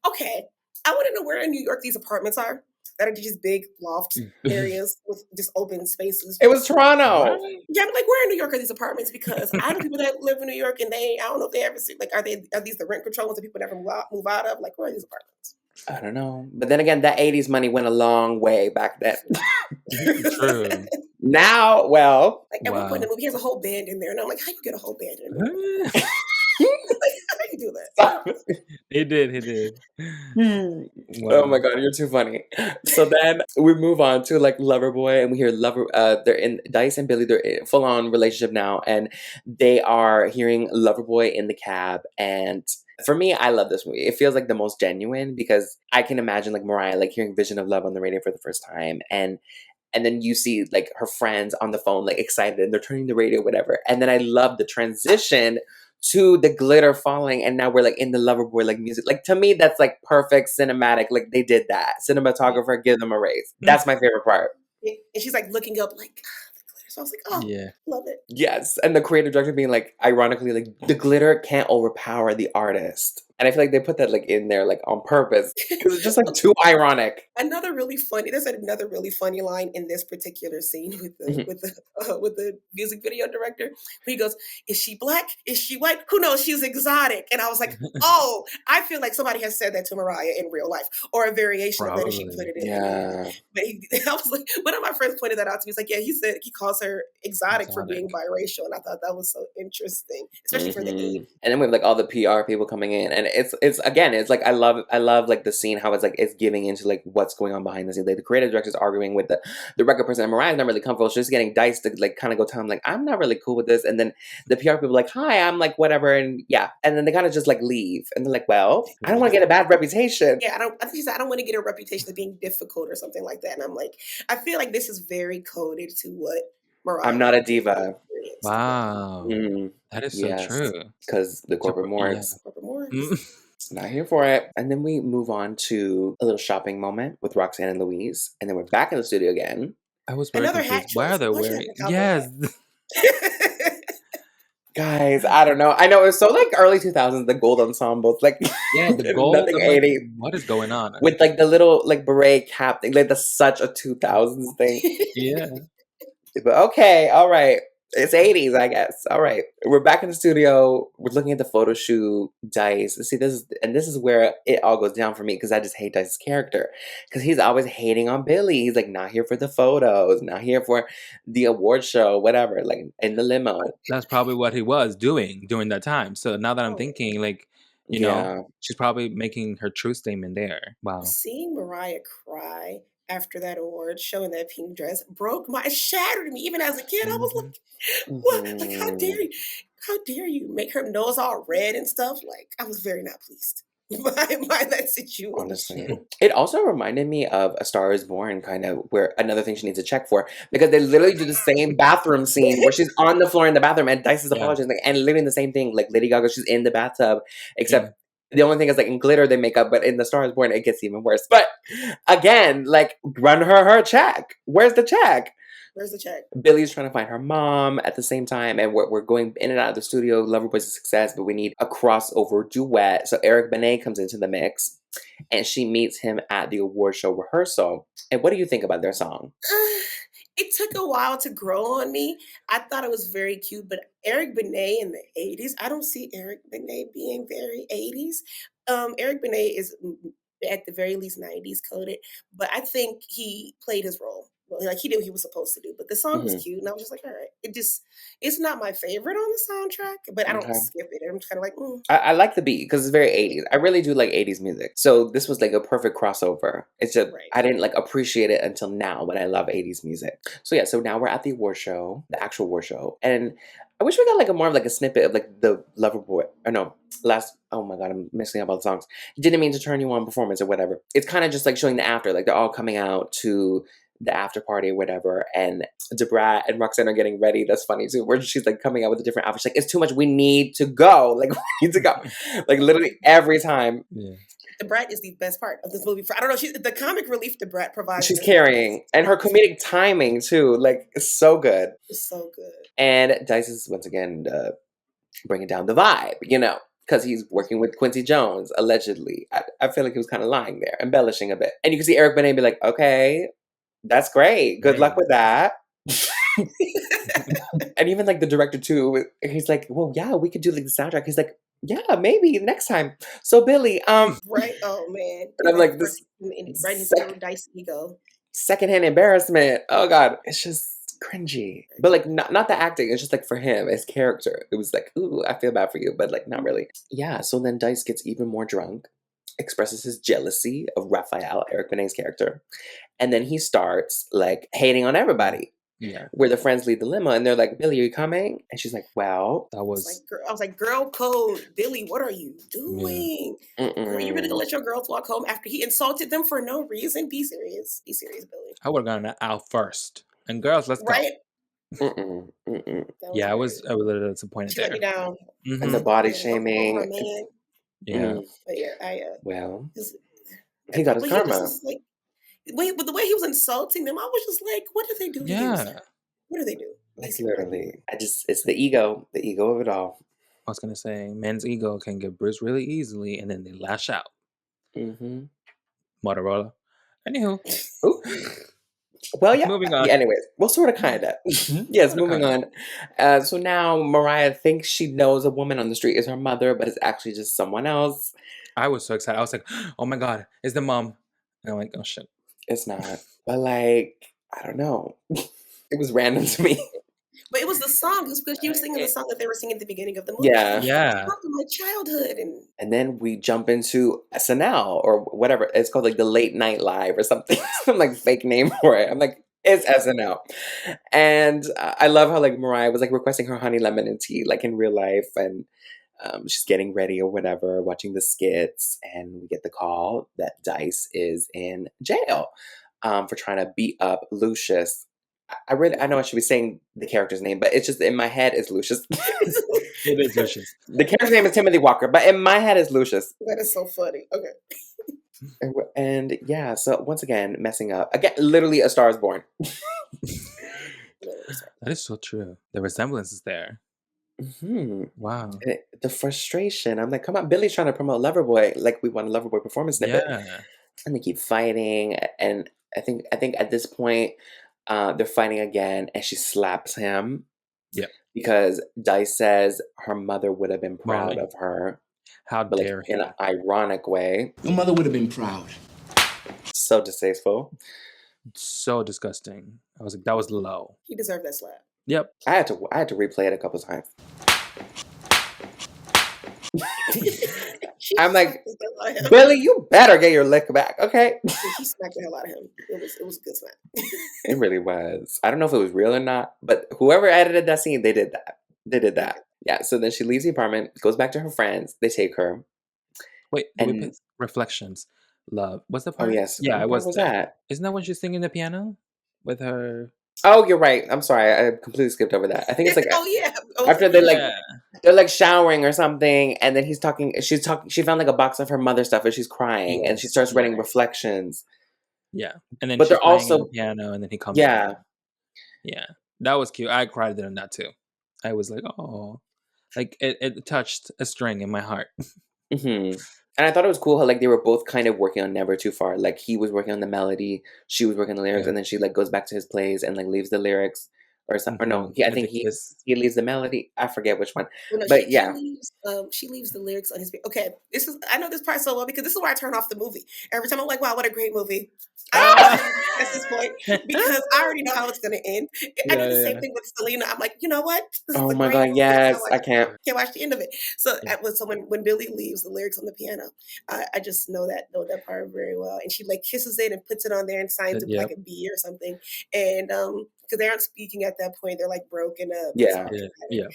Speaker 1: Okay, I want to know where in New York these apartments are that are just big loft areas with just open spaces.
Speaker 3: It was Toronto.
Speaker 2: What?
Speaker 1: Yeah, I'm like, where in New York are these apartments? Because I know people that live in New York and I don't know if they ever see, like, are these the rent control ones that people never move out of? Like, where are these apartments?
Speaker 3: I don't know. But then again, that 80s money went a long way back then.
Speaker 2: True.
Speaker 3: Now, well.
Speaker 1: Like, at one point in the movie, he has a whole band in there. And I'm like, how you get a whole band in there? Like, how you do that?
Speaker 2: He did.
Speaker 3: Oh
Speaker 2: Wow.
Speaker 3: my god, you're too funny. So then we move on to like Loverboy, and we hear they're in Dice and Billy, they're in full on relationship now, and they are hearing Loverboy in the cab. And for me, I love this movie. It feels like the most genuine because I can imagine like Mariah like hearing Vision of Love on the radio for the first time, and then you see like her friends on the phone like excited and they're turning the radio, whatever. And then I love the transition to the glitter falling, and now we're like in the Loverboy like music. Like to me, that's like perfect cinematic. Like they did that. Cinematographer, give them a raise. That's my favorite part.
Speaker 1: And she's like looking up, like, the glitter. So I was like, oh,
Speaker 2: Yeah.
Speaker 1: love it.
Speaker 3: Yes, and the creative director being like, ironically, like the glitter can't overpower the artist, and I feel like they put that like in there like on purpose because it's just like too ironic.
Speaker 1: There's another really funny line in this particular scene with the music video director. He goes, "Is she black? Is she white? Who knows? She's exotic." And I was like, "Oh, I feel like somebody has said that to Mariah in real life, or a variation of that, and she put it in."
Speaker 3: Yeah.
Speaker 1: But I was like, one of my friends pointed that out to me. He's like, "Yeah, he said he calls her exotic for being biracial," and I thought that was so interesting, especially for the age.
Speaker 3: And then we have like all the PR people coming in, and it's again, it's like I love like the scene how it's like it's giving into like what's going on behind the scenes. Like the creative director's arguing with the record person, and Mariah's not really comfortable. She's just getting Dice to like kind of go tell him like I'm not really cool with this, and then the PR people are like, hi, I'm like whatever, and yeah, and then they kind of just like leave, and they're like, well, I don't want to get a bad reputation.
Speaker 1: Yeah, I think she said I don't want to get a reputation of being difficult or something like that. And I'm like, I feel like this is very coded to what Mariah.
Speaker 3: I'm not a diva.
Speaker 2: Wow. That is so true.
Speaker 3: Because the corporate morgues.
Speaker 1: Corporate morgues.
Speaker 3: Not here for it. And then we move on to a little shopping moment with Roxanne and Louise. And then we're back in the studio again.
Speaker 2: I was very
Speaker 1: Another
Speaker 2: confused.
Speaker 1: hat
Speaker 2: Why are
Speaker 1: choice.
Speaker 2: they
Speaker 1: Why'd you
Speaker 2: wearing?
Speaker 1: have a cowboy
Speaker 2: Yes.
Speaker 3: Guys, I don't know. I know it was so like early 2000s, the gold ensembles. Like,
Speaker 2: Yeah, the gold.
Speaker 3: nothing
Speaker 2: I'm like,
Speaker 3: 80s.
Speaker 2: what is going on?
Speaker 3: With like the little like beret cap thing. Like that's such a 2000s thing.
Speaker 2: Yeah.
Speaker 3: But okay, all right. It's 80s, I guess. All right. We're back in the studio. We're looking at the photo shoot. Dice. See, this is where it all goes down for me because I just hate Dice's character. Because he's always hating on Billy. He's like, not here for the photos, not here for the award show, whatever, like in the limo.
Speaker 2: That's probably what he was doing during that time. So now that I'm thinking, like, you know, she's probably making her true statement there. Wow.
Speaker 1: Seeing Mariah cry after that award show in that pink dress it shattered me. Even as a kid, I was like, what? Like, how dare you make her nose all red and stuff? Like, I was very not pleased by that situation.
Speaker 3: Honestly. It also reminded me of A Star is Born, kind of, where another thing she needs to check for, because they literally do the same bathroom scene where she's on the floor in the bathroom and Dice is apologizing, like, and literally the same thing, like Lady Gaga, she's in the bathtub, except the only thing is like in glitter they make up, but in The Star is Born it gets even worse. But again, like run her check. Where's the check?
Speaker 1: Where's the check?
Speaker 3: Billy's trying to find her mom at the same time, and we're going in and out of the studio. Loverboy's a success, but we need a crossover duet. So Eric Benet comes into the mix, and she meets him at the award show rehearsal. And what do you think about their song?
Speaker 1: It took a while to grow on me. I thought it was very cute, but Eric Benet in the 80s, I don't see Eric Benet being very 80s. Eric Benet is at the very least 90s coded, but I think he played his role. Well, like he did what he was supposed to do, but the song was
Speaker 3: Mhm.
Speaker 1: cute, and I was just like, all right. It's not my favorite on the soundtrack, but I don't
Speaker 3: Okay.
Speaker 1: skip it. I'm just kind of like,
Speaker 3: I like the beat because it's very 80s. I really do like 80s music. So this was like a perfect crossover. It's just
Speaker 1: right.
Speaker 3: I didn't like appreciate it until now, but I love 80s music. So yeah, so now we're at the award show, the actual award show. And I wish we got like a more of like a snippet of like the Loverboy. Or no, oh my god, I'm mixing up all the songs. Didn't mean to turn you on performance or whatever. It's kind of just like showing the after, like they're all coming out to the after party or whatever, and Debrat and Roxanne are getting ready. That's funny too, where she's like coming out with a different outfit. She's like, it's too much. We need to go. Like, we need to go. Like, literally every time.
Speaker 2: Yeah.
Speaker 1: The Brat is the best part of this movie. I don't know. The comic relief the Brat provides.
Speaker 3: She's carrying. And her comedic timing too. Like, it's so good.
Speaker 1: It's so good.
Speaker 3: And Dice is once again bringing down the vibe, you know, because he's working with Quincy Jones, allegedly. I feel like he was kind of lying there, embellishing a bit. And you can see Eric Benet be like, okay, that's great. Good luck with that. And even like the director too, he's like, well, yeah, we could do like the soundtrack. He's like, yeah, maybe next time. So Billy,
Speaker 1: right? Oh man.
Speaker 3: And I'm like, this
Speaker 1: right, his Dice ego.
Speaker 3: Secondhand embarrassment. Oh god, it's just cringy. But like not the acting, it's just like for him, his character. It was like, ooh, I feel bad for you, but like not really. Yeah, so then Dice gets even more drunk, expresses his jealousy of Raphael, Eric Benet's character. And then he starts like hating on everybody.
Speaker 2: Yeah.
Speaker 3: Where the friends leave the limo and they're like, Billy, are you coming? And she's like, well.
Speaker 2: That was
Speaker 1: I was like, girl code, Billy, what are you doing?
Speaker 3: Yeah.
Speaker 1: Girl, you really gonna let your girls walk home after he insulted them for no reason? Be serious. Be serious, Billy.
Speaker 2: I would have gone out first. And girls, let's go.
Speaker 3: Right?
Speaker 2: Yeah, I was a little disappointed
Speaker 1: she
Speaker 2: there.
Speaker 1: let me down.
Speaker 2: Mm-hmm.
Speaker 3: And the body shaming.
Speaker 2: Yeah.
Speaker 1: But yeah,
Speaker 3: well, he got his karma.
Speaker 1: But the way he was insulting them, I was just like, what did they do?
Speaker 2: Yeah.
Speaker 1: What do they do?
Speaker 3: Like literally, it's the ego of it all.
Speaker 2: I was gonna say, men's ego can get bruised really easily, and then they lash out.
Speaker 3: Mm-hmm.
Speaker 2: Motorola. Anywho.
Speaker 3: Ooh. Well, yeah.
Speaker 2: Moving on.
Speaker 3: Yeah, anyways, well, sort of, kind of. Yes, moving on. So now Mariah thinks she knows a woman on the street is her mother, but it's actually just someone else.
Speaker 2: I was so excited. I was like, oh my god, it's the mom. And I'm like, oh shit.
Speaker 3: It's not. But like, I don't know. It was random to me.
Speaker 1: But it was the song, because she was singing the song that they were singing at the beginning of the movie.
Speaker 3: Yeah.
Speaker 2: Yeah.
Speaker 1: My childhood.
Speaker 3: And then we jump into SNL or whatever. It's called like the Late Night Live or something. Some like fake name for it. I'm like, it's SNL. And I love how like Mariah was like requesting her honey lemon and tea like in real life. And she's getting ready or whatever, watching the skits. And we get the call that Dice is in jail for trying to beat up Lucius. I know I should be saying the character's name, but it's just in my head is Lucius.
Speaker 2: It is Lucius.
Speaker 3: The character's name is Timothy Walker, but in my head is Lucius.
Speaker 1: That is so funny. Okay.
Speaker 3: And yeah, so once again, messing up. Again, literally A Star is Born.
Speaker 2: That is so true. The resemblance is there.
Speaker 3: Mm-hmm.
Speaker 2: Wow.
Speaker 3: And the frustration. I'm like, come on, Billy's trying to promote Loverboy. Like we want a Loverboy performance snippet.
Speaker 2: Yeah.
Speaker 3: And they keep fighting. And I think at this point, they're fighting again, and she slaps him.
Speaker 2: Yeah.
Speaker 3: Because Dice says her mother would have been proud of her.
Speaker 2: How
Speaker 3: but
Speaker 2: dare
Speaker 3: like, in an ironic way.
Speaker 4: Your mother would have been proud.
Speaker 3: So distasteful.
Speaker 2: So disgusting. I was like, that was low.
Speaker 1: He deserved that slap.
Speaker 2: Yep.
Speaker 3: I had to replay it a couple times. I'm like, Billy, you better get your lick back, okay?
Speaker 1: She smacked the hell out of him. It was a good smack.
Speaker 3: It really was. I don't know if it was real or not, but whoever edited that scene, they did that. Yeah, so then she leaves the apartment, goes back to her friends. They take her.
Speaker 2: Wait,
Speaker 3: and
Speaker 2: Reflections. Love. What's the part?
Speaker 3: Oh, yes.
Speaker 2: Yeah, it was
Speaker 3: that.
Speaker 2: Isn't that when she's singing the piano with her?
Speaker 3: Oh, you're right. I'm sorry. I completely skipped over that. I think it's like after they're like showering or something, and then she's talking. She found like a box of her mother stuff, and she's crying, and she starts writing reflections.
Speaker 2: Yeah, and then
Speaker 3: but they're also
Speaker 2: the piano, and then he comes.
Speaker 3: Yeah,
Speaker 2: in. Yeah, that was cute. I cried on that too. I was like, oh, like it touched a string in my heart.
Speaker 3: Mm-hmm. And I thought it was cool how like they were both kind of working on Never Too Far. Like he was working on the melody, she was working on the lyrics, and then she like goes back to his plays and like leaves the lyrics or something. Or no, I think he
Speaker 2: Ridiculous.
Speaker 3: leaves the melody. I forget which one.
Speaker 1: Well, no,
Speaker 3: But yeah.
Speaker 1: she leaves the lyrics on his. Okay, I know this part so well because this is where I turn off the movie every time. I'm like, wow, what a great movie. I don't know at this point because I already know how it's going to end. I did the same thing with Selena. I'm like, you know what? This is
Speaker 3: Oh
Speaker 1: a
Speaker 3: my
Speaker 1: great
Speaker 3: God,
Speaker 1: movie.
Speaker 3: yes, I can't.
Speaker 1: Can't watch the end of it. So,
Speaker 2: Yeah.
Speaker 1: when Billy leaves the lyrics on the piano, I just know that part very well. And she like kisses it and puts it on there and signs it with like a B or something. And because they aren't speaking at that point, they're like broken up.
Speaker 3: Yeah.
Speaker 2: Yeah.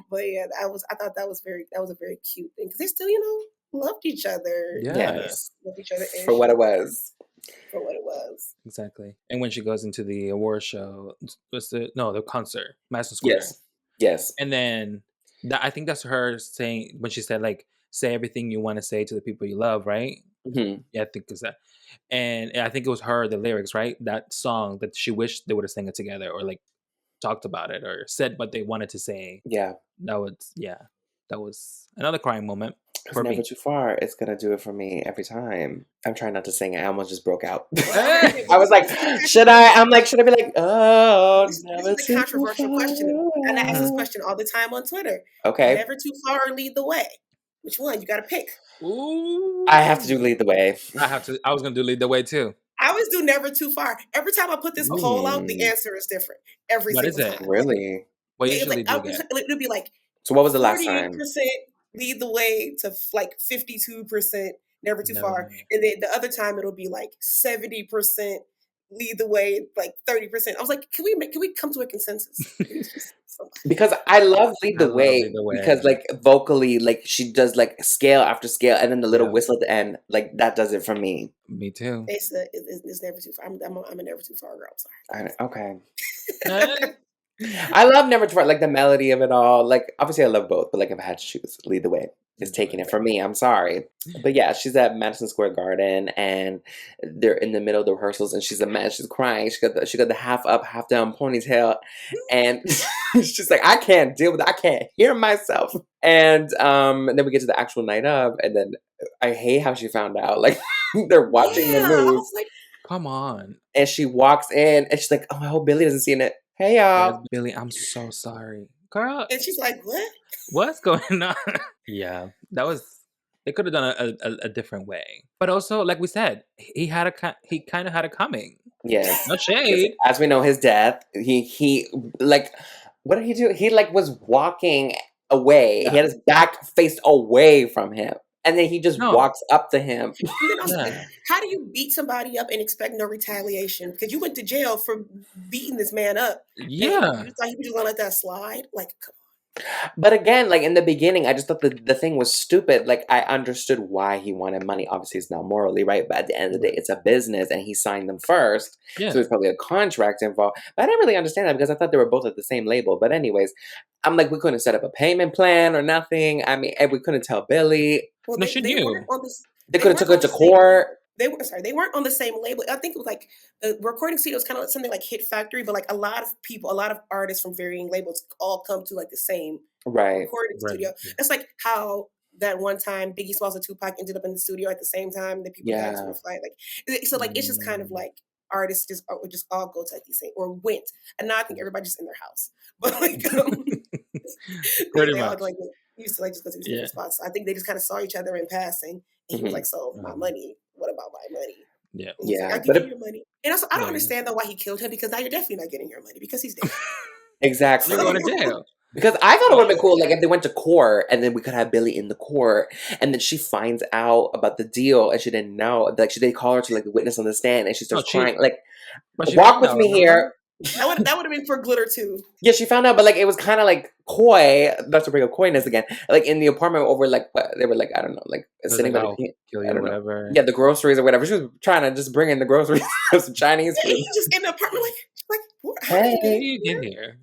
Speaker 1: But yeah, I thought that was a very cute thing because they still, loved each other.
Speaker 3: Yes.
Speaker 1: Loved each other
Speaker 3: For what it was.
Speaker 1: For what it was.
Speaker 2: Exactly. And when she goes into the award show, the concert, Madison Square.
Speaker 3: Yes.
Speaker 2: And then I think that's her saying when she said like, say everything you want to say to the people you love, right?
Speaker 3: Mm-hmm.
Speaker 2: Yeah, I think it's that. And I think it was her, the lyrics, right? That song that she wished they would have sang it together or like talked about it or said what they wanted to say.
Speaker 3: Yeah.
Speaker 2: That was another crying moment for
Speaker 3: Never
Speaker 2: me.
Speaker 3: Too Far. It's gonna do it for me every time. I'm trying not to sing it. I almost just broke out.
Speaker 1: I
Speaker 3: I was like, should I? I'm like, should I be like, oh,
Speaker 1: this
Speaker 3: never
Speaker 1: is a controversial question. And I ask this
Speaker 3: too
Speaker 1: question all the time on Twitter.
Speaker 3: far. Okay.
Speaker 1: Never Too Far or Lead the Way? Which one? You got to pick.
Speaker 2: Ooh.
Speaker 3: I have to do Lead the Way.
Speaker 2: I was gonna do Lead the Way too.
Speaker 1: I always do Never Too Far. Every time I put this poll out, the answer is different. Every
Speaker 2: What
Speaker 1: single
Speaker 2: is it?
Speaker 1: time.
Speaker 3: Really?
Speaker 2: What
Speaker 1: It's
Speaker 2: usually
Speaker 1: like,
Speaker 2: do you get?
Speaker 1: it'll be like
Speaker 3: So what was the last
Speaker 1: 48%
Speaker 3: time?
Speaker 1: Lead the Way to like 52% Never Too Far. And then the other time it'll be like 70% Lead the Way, like 30%. I was like, can we come to a consensus?
Speaker 3: Because I love Lead the
Speaker 2: love
Speaker 3: Way
Speaker 2: Lead the Way.
Speaker 3: because like vocally, like she does like scale after scale, and then the little
Speaker 2: Yeah.
Speaker 3: whistle at the end, like that does it for me.
Speaker 2: Me too.
Speaker 1: It's Never Too Far. I'm a Never Too Far girl. I'm sorry.
Speaker 3: Okay. I love Never Too Far, like the melody of it all. Like obviously I love both, but like if I had to choose, Lead the Way is taking it for me. I'm sorry. But yeah, she's at Madison Square Garden and they're in the middle of the rehearsals and she's crying. She got the half up, half down ponytail. And she's like, I can't deal with it. I can't hear myself. And then we get to the actual night of, and then I hate how she found out. Like they're watching the
Speaker 1: I
Speaker 3: news.
Speaker 1: was like,
Speaker 2: Come on.
Speaker 3: And she walks in and she's like, oh, I hope Billy doesn't see it. Hey y'all.
Speaker 2: Billy, I'm so sorry. Girl.
Speaker 1: and she's like, what?
Speaker 2: What's going on? Yeah. They could have done a different way. But also, like we said, he kind of had it coming.
Speaker 3: Yes.
Speaker 2: No shade.
Speaker 3: As we know, his death, he like, what did he do? He like was walking away.
Speaker 2: Yeah.
Speaker 3: He had his back faced away from him. And then he just walks up to him.
Speaker 1: And then I was like, how do you beat somebody up and expect no retaliation? Because you went to jail for beating this man up.
Speaker 2: Yeah.
Speaker 1: You thought he was just gonna let that slide? Like, come on.
Speaker 3: But again, like in the beginning, I just thought the thing was stupid. Like I understood why he wanted money. Obviously, it's not morally right, but at the end of the day, it's a business, and he signed them first,
Speaker 2: Yeah.
Speaker 3: so there's probably a contract involved. But I didn't really understand that because I thought they were both at the same label. But anyways, I'm like, we couldn't set up a payment plan or nothing. I mean, and we couldn't tell Billy.
Speaker 1: Well,
Speaker 2: No, she knew.
Speaker 1: weren't on this.
Speaker 3: They could have took
Speaker 1: weren't
Speaker 3: her
Speaker 1: on
Speaker 3: to
Speaker 1: the same-
Speaker 3: court.
Speaker 1: They weren't on the same label. I think it was like the recording studio was kind of like something like Hit Factory, but like a lot of artists from varying labels all come to like the same
Speaker 3: Right.
Speaker 1: recording studio. It's like how that one time Biggie Smalls and Tupac ended up in the studio at the same time that people got to a flight. Like so, like it's just kind of like artists would just all go to like these same or went, and now I think everybody's just in their house. But like,
Speaker 2: Pretty
Speaker 1: they all,
Speaker 2: much.
Speaker 1: like used to like just go to these different spots. I think they just kind of saw each other in passing. And he was like, "So my money? What about my money?"
Speaker 2: Yeah.
Speaker 1: And he's like,
Speaker 3: Yeah,
Speaker 1: I give
Speaker 3: but
Speaker 1: you your money. And also, I don't understand though why he killed him because now you're definitely not getting your money because he's dead.
Speaker 3: Exactly.
Speaker 2: You're going to jail.
Speaker 3: Because I thought it would have been cool, like if they went to court and then we could have Billy in the court, and then she finds out about the deal and she didn't know. Like they call her to like the witness on the stand, and she starts crying. Like,
Speaker 2: But she
Speaker 3: walk
Speaker 2: found
Speaker 3: with
Speaker 2: out,
Speaker 3: me
Speaker 2: remember?
Speaker 3: here.
Speaker 1: That would have been for Glitter too.
Speaker 3: Yeah, she found out, but like it was kind of like coy. That's to bring up coyness again. Like in the apartment over, like what, they were like, I don't know, like
Speaker 2: It was
Speaker 3: sitting
Speaker 2: like,
Speaker 3: by
Speaker 2: I'll
Speaker 3: the
Speaker 2: kill
Speaker 3: I
Speaker 2: you or
Speaker 3: don't know.
Speaker 2: whatever.
Speaker 3: Yeah, the groceries or whatever. She was trying to just bring in the groceries of some Chinese
Speaker 1: Yeah,
Speaker 3: food.
Speaker 1: he just in the apartment like what? How did
Speaker 3: Hey.
Speaker 1: he
Speaker 2: You get here.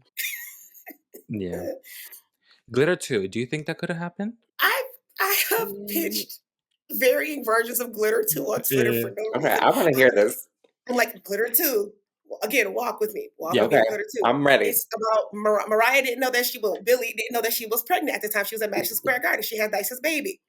Speaker 2: Yeah. Glitter 2. Do you think that could have happened?
Speaker 1: I have pitched varying versions of Glitter 2 on Twitter for no
Speaker 3: Okay,
Speaker 1: reason.
Speaker 3: I want to hear this.
Speaker 1: I'm like, Glitter 2. Again, walk with me. Walk
Speaker 2: Yeah,
Speaker 1: with me,
Speaker 3: okay.
Speaker 1: Glitter 2.
Speaker 3: I'm ready.
Speaker 1: It's about Mariah didn't know that Billy didn't know that she was pregnant at the time she was at Madison Square Garden. She had Dice's baby.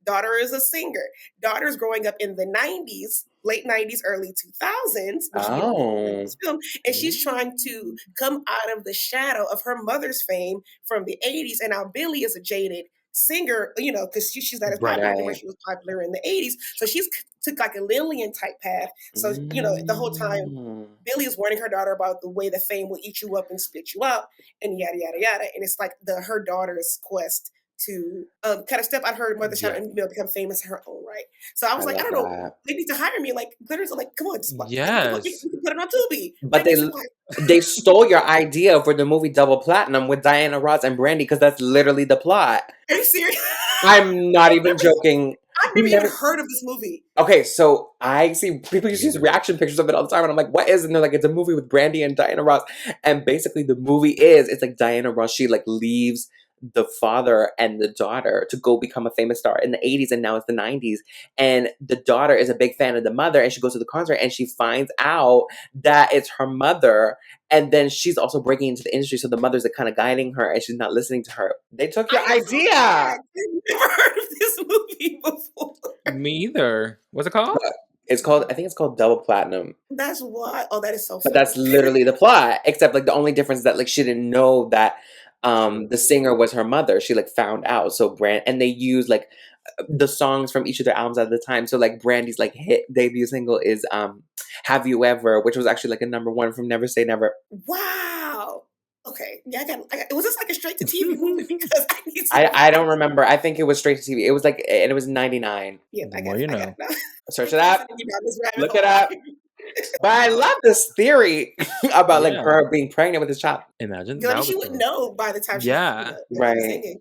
Speaker 1: Daughter is a singer. Daughter's growing up in the 90s, late 90s, early 2000s, which you know,
Speaker 3: Oh.
Speaker 1: this film, and she's trying to come out of the shadow of her mother's fame from the 80s. And now Billie is a jaded singer, you know, because she's not as popular anymore.
Speaker 3: Right.
Speaker 1: She was popular in the 80s. So she's took like a Lillian type path. So, you know, the whole time
Speaker 3: Mm.
Speaker 1: Billie is warning her daughter about the way the fame will eat you up and spit you out and yada, yada, yada. And it's like her daughter's quest to kind of step out of her mother's shadow and, you know, become famous in her own right. So I was
Speaker 3: I
Speaker 1: like, I
Speaker 3: love
Speaker 1: don't know,
Speaker 3: that.
Speaker 1: they need to hire me. Like, glitters are like, come on, just
Speaker 2: Yes.
Speaker 1: you can put it on Tubi.
Speaker 3: But
Speaker 1: Bring me some money.
Speaker 3: they stole your idea for the movie Double Platinum with Diana Ross and Brandy because that's literally the plot.
Speaker 1: Are you serious?
Speaker 3: I'm not even joking.
Speaker 1: I've never even heard of this movie.
Speaker 3: Okay, so I see people use these reaction pictures of it all the time, and I'm like, what is it? And they're like, it's a movie with Brandy and Diana Ross. And basically the movie it's like Diana Ross, she like leaves the father and the daughter to go become a famous star in the 80s, and now it's the 90s. And the daughter is a big fan of the mother, and she goes to the concert and she finds out that it's her mother. And then she's also breaking into the industry, so the mother's like kind of guiding her, and she's not listening to her. They took your idea.
Speaker 1: I've never heard of this movie before.
Speaker 2: Me either. What's it called?
Speaker 3: It's called, I think it's called Double Platinum.
Speaker 1: That's why. Oh, that is so funny.
Speaker 3: But that's literally the plot. Except like the only difference is that like she didn't know that the singer was her mother. She like found out. So and they use like the songs from each of their albums at the time. So like Brandy's like hit debut single is Have You Ever, which was actually like a #1 from Never Say Never.
Speaker 1: Wow. Okay. Yeah, I got was this like a straight to TV movie? Because I need to
Speaker 3: I don't remember. I think it was straight to TV. It was like, and it was 99.
Speaker 1: Yeah,
Speaker 2: The more you know.
Speaker 3: Search it up. Look it up. But I love this theory about like her being pregnant with this child.
Speaker 2: Imagine
Speaker 1: Like,
Speaker 2: that.
Speaker 1: she wouldn't know by the time she
Speaker 3: Right.
Speaker 1: singing.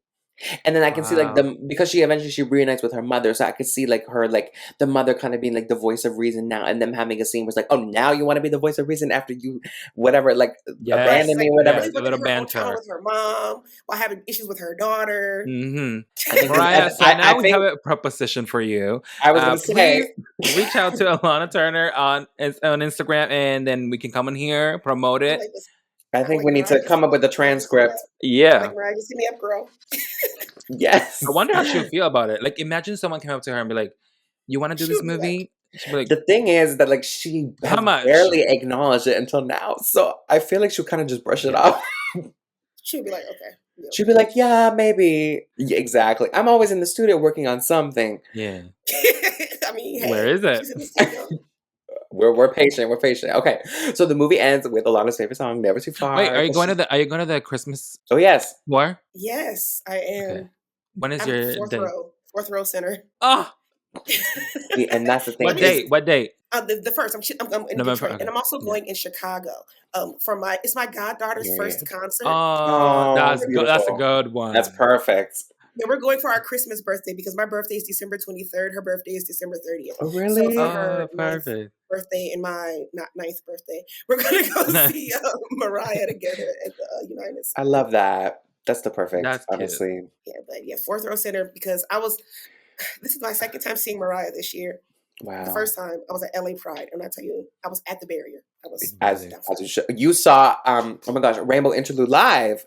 Speaker 3: And then I can see like because she eventually she reunites with her mother, so I could see like her like the mother kind of being like the voice of reason now, and them having a scene was like, oh, now you want to be the voice of reason after you whatever like abandon me or whatever.
Speaker 2: Yes, a little banter
Speaker 1: with her mom while having issues with her daughter.
Speaker 2: Mm-hmm. Mariah, so now we have a proposition for you.
Speaker 3: I was going to say,
Speaker 2: reach out to Alona Turner on Instagram, and then we can come in here, promote it.
Speaker 3: I think we need to come up with a transcript.
Speaker 2: Yeah.
Speaker 1: Like, Mariah, just hit me up, girl.
Speaker 3: Yes.
Speaker 2: I wonder how she would feel about it. Like, imagine someone came up to her and be like, you want to do this movie? She'd be like,
Speaker 3: the thing is that like she
Speaker 2: How much?
Speaker 3: barely acknowledged it until now. So I feel like she'll kind of just brush it off.
Speaker 1: She'll be like, okay. Yeah.
Speaker 3: She'll be like, yeah, maybe. Yeah, exactly. I'm always in the studio working on something.
Speaker 2: Yeah.
Speaker 1: I mean, hey,
Speaker 2: where is it?
Speaker 1: she's in the studio.
Speaker 3: We're patient. We're patient. Okay, so the movie ends with Alana's favorite song, "Never Too Far."
Speaker 2: Wait, are you going to the Christmas?
Speaker 3: Oh yes.
Speaker 2: War?
Speaker 1: Yes, I am.
Speaker 2: Okay. When is
Speaker 1: I'm
Speaker 2: your
Speaker 1: fourth row center.
Speaker 2: Oh.
Speaker 3: And that's the thing.
Speaker 2: What date? What date?
Speaker 1: The first. I'm in
Speaker 2: November,
Speaker 1: Detroit,
Speaker 2: okay.
Speaker 1: and I'm also going in Chicago. It's my goddaughter's first concert.
Speaker 2: Oh, that's
Speaker 3: beautiful.
Speaker 2: that's a good one.
Speaker 3: That's perfect.
Speaker 1: Yeah, we're going for our Christmas birthday because my birthday is December 23rd. Her birthday is December 30th.
Speaker 3: Oh, really?
Speaker 1: So for her
Speaker 2: perfect.
Speaker 1: birthday and my ninth birthday, we're gonna go see Mariah together at the United States.
Speaker 3: I love that. That's the perfect.
Speaker 2: That's cute.
Speaker 3: honestly.
Speaker 1: Yeah, but yeah, fourth row center because this is my second time seeing Mariah this year.
Speaker 3: Wow.
Speaker 1: The first time I was at LA Pride, and I tell you, I was at the barrier. I was
Speaker 3: As you should. You saw oh my gosh, Rainbow Interlude live.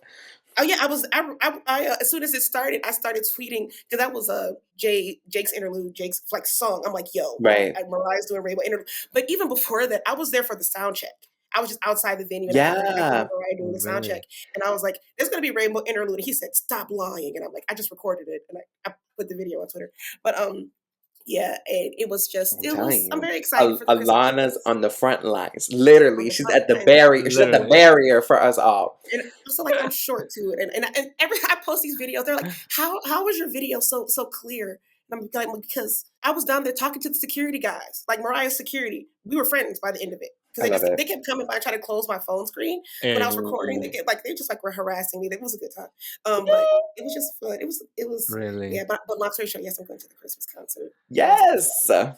Speaker 1: Oh yeah, I as soon as it started, I started tweeting because that was Jake's interlude, Jake's like song. I'm like, yo,
Speaker 3: Right.
Speaker 1: Mariah's doing Rainbow Interlude. But even before that, I was there for the sound check. I was just outside the venue and I heard Mariah doing the sound check. And I was like, there's gonna be Rainbow Interlude. And he said, stop lying. And I'm like, I just recorded it and I put the video on Twitter. But yeah, it was just I'm very excited for the
Speaker 3: Alana's on the front lines. Literally. She's at the barrier. She's at the barrier for us all.
Speaker 1: And also like I'm short too. And every time I post these videos, they're like, how was your video so clear? And I'm like, because I was down there talking to the security guys, like Mariah's security. We were friends by the end of it. Because they kept coming by trying to close my phone screen when I was recording. They just like were harassing me. It was a good time. But it was just fun. It was
Speaker 2: really,
Speaker 1: yeah. But long story short, yes, I'm going to the Christmas concert.
Speaker 3: Yes.
Speaker 1: I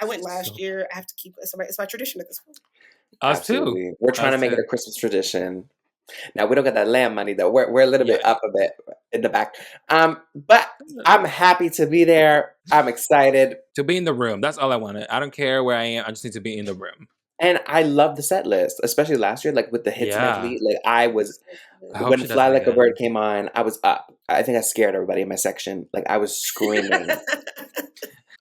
Speaker 1: went last year. I have to keep it. It's my tradition at this point.
Speaker 2: Us too.
Speaker 3: We're trying to make it a Christmas tradition. Now we don't get that lamb money though. We're a little bit up a bit in the back. But I'm happy to be there. I'm excited
Speaker 2: to be in the room. That's all I wanted. I don't care where I am. I just need to be in the room.
Speaker 3: And I love the set list, especially last year, like with the hits medley. Like I when Fly Like a Bird came on, I was up. I think I scared everybody in my section. Like I was screaming.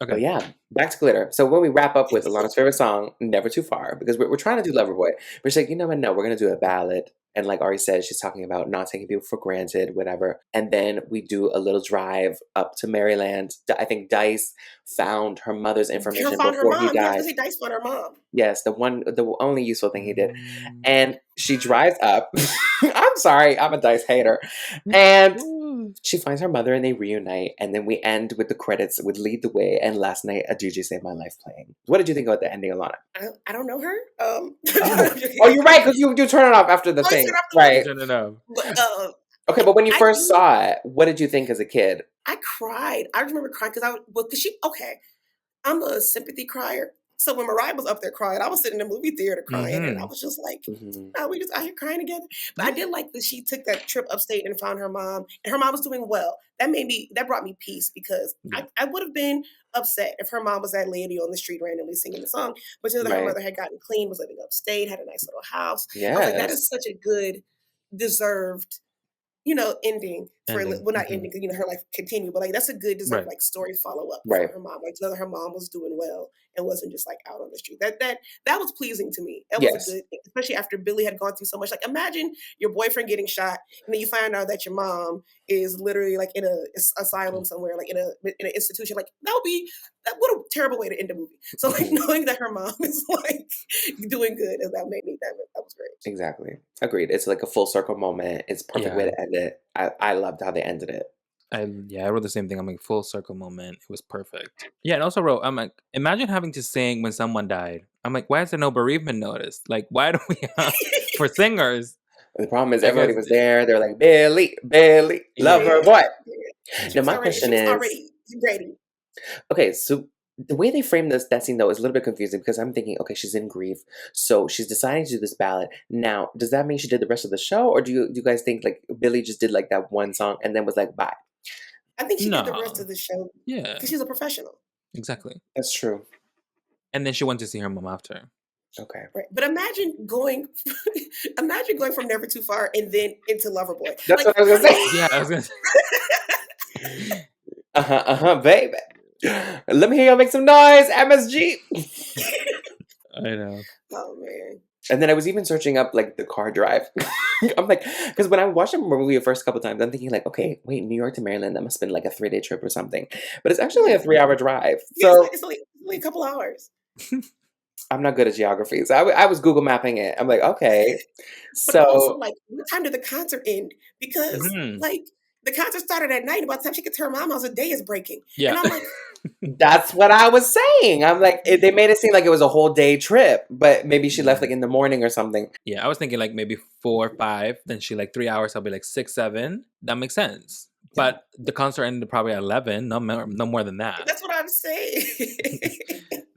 Speaker 2: Okay.
Speaker 3: But yeah, back to glitter. So when we wrap up with Alona's favorite song, Never Too Far, because we're trying to do Loverboy. But she's like, you know what? No, we're going to do a ballad. And like Ary said, she's talking about not taking people for granted, whatever. And then we do a little drive up to Maryland. I think Dice found her mother's information
Speaker 1: found her
Speaker 3: before he
Speaker 1: mom. Yeah, I
Speaker 3: died.
Speaker 1: was gonna say Dice found her mom.
Speaker 3: Yes, the only useful thing he did. And she drives up. I'm sorry, I'm a Dice hater. And she finds her mother and they reunite. And then we end with the credits with Lead the Way and Last Night a DJ Saved My Life playing. What did you think about the ending, Alona?
Speaker 1: I don't know her.
Speaker 3: Oh, you're right, because you turn it off after the thing. Right.
Speaker 2: No.
Speaker 1: But,
Speaker 3: Okay, but when you first saw it, what did you think as a kid?
Speaker 1: I cried. I remember crying because I'm a sympathy crier. So when Mariah was up there crying, I was sitting in the movie theater crying, and I was just like, "Oh, we just out here crying together." But I did like that she took that trip upstate and found her mom, and her mom was doing well. That brought me peace because I would have been upset if her mom was that lady on the street randomly singing the song, but her mother had gotten clean, was living upstate, had a nice little house. I was like, that is such a good, deserved, ending for not ending because her life continued, but like that's a good deserved like story follow up for her mom. Like to know that her mom was doing well and wasn't just like out on the street. That was pleasing to me. That was a good thing, especially after Billy had gone through so much. Like imagine your boyfriend getting shot and then you find out that your mom is literally like in a asylum somewhere, like in an institution. Like what a terrible way to end a movie. So like knowing that her mom is like doing good, and that was great.
Speaker 3: Exactly. Agreed. It's like a full circle moment. It's a perfect way to end it. I loved how they ended it.
Speaker 2: I wrote the same thing. I'm like, full circle moment. It was perfect. Yeah, and also wrote, I'm like, imagine having to sing when someone died. I'm like, why is there no bereavement notice? Like, why do we have for singers?
Speaker 3: The problem is everybody was there. They're like, Billy, love her boy. Now my question is
Speaker 1: already ready.
Speaker 3: Okay, so the way they frame that scene though is a little bit confusing because I'm thinking, okay, she's in grief, so she's deciding to do this ballad. Now, does that mean she did the rest of the show, or do you guys think like Billy just did like that one song and then was like, bye?
Speaker 1: I think she did the rest of the show.
Speaker 2: Yeah,
Speaker 1: because she's a professional.
Speaker 2: Exactly.
Speaker 3: That's true.
Speaker 2: And then she went to see her mom after.
Speaker 3: Okay.
Speaker 1: Right. But imagine going from Never Too Far and then into Loverboy.
Speaker 3: That's what I was gonna say.
Speaker 2: Yeah, I was gonna say.
Speaker 3: Baby. Let me hear y'all make some noise, MSG.
Speaker 2: I know.
Speaker 1: Oh man.
Speaker 3: And then I was even searching up like the car drive. I'm like, because when I watched the movie the first couple times, I'm thinking like, okay, wait, New York to Maryland, that must have been like a 3-day trip or something. But it's actually a 3-hour drive. So
Speaker 1: it's only a couple hours.
Speaker 3: I'm not good at geography. So I was Google mapping it. I'm like, okay.
Speaker 1: But also, like, what time did the concert end? Because like the concert started at night. By the time she could turn her mom house, the day is breaking.
Speaker 2: Yeah.
Speaker 1: And I'm like,
Speaker 3: that's what I was saying. I'm like, they made it seem like it was a whole day trip, but maybe she left like in the morning or something.
Speaker 2: Yeah, I was thinking like maybe 4 or 5. Then she like 3 hours. I'll be like 6, 7. That makes sense. But the concert ended probably at 11. No more than that.
Speaker 1: That's what I'm saying.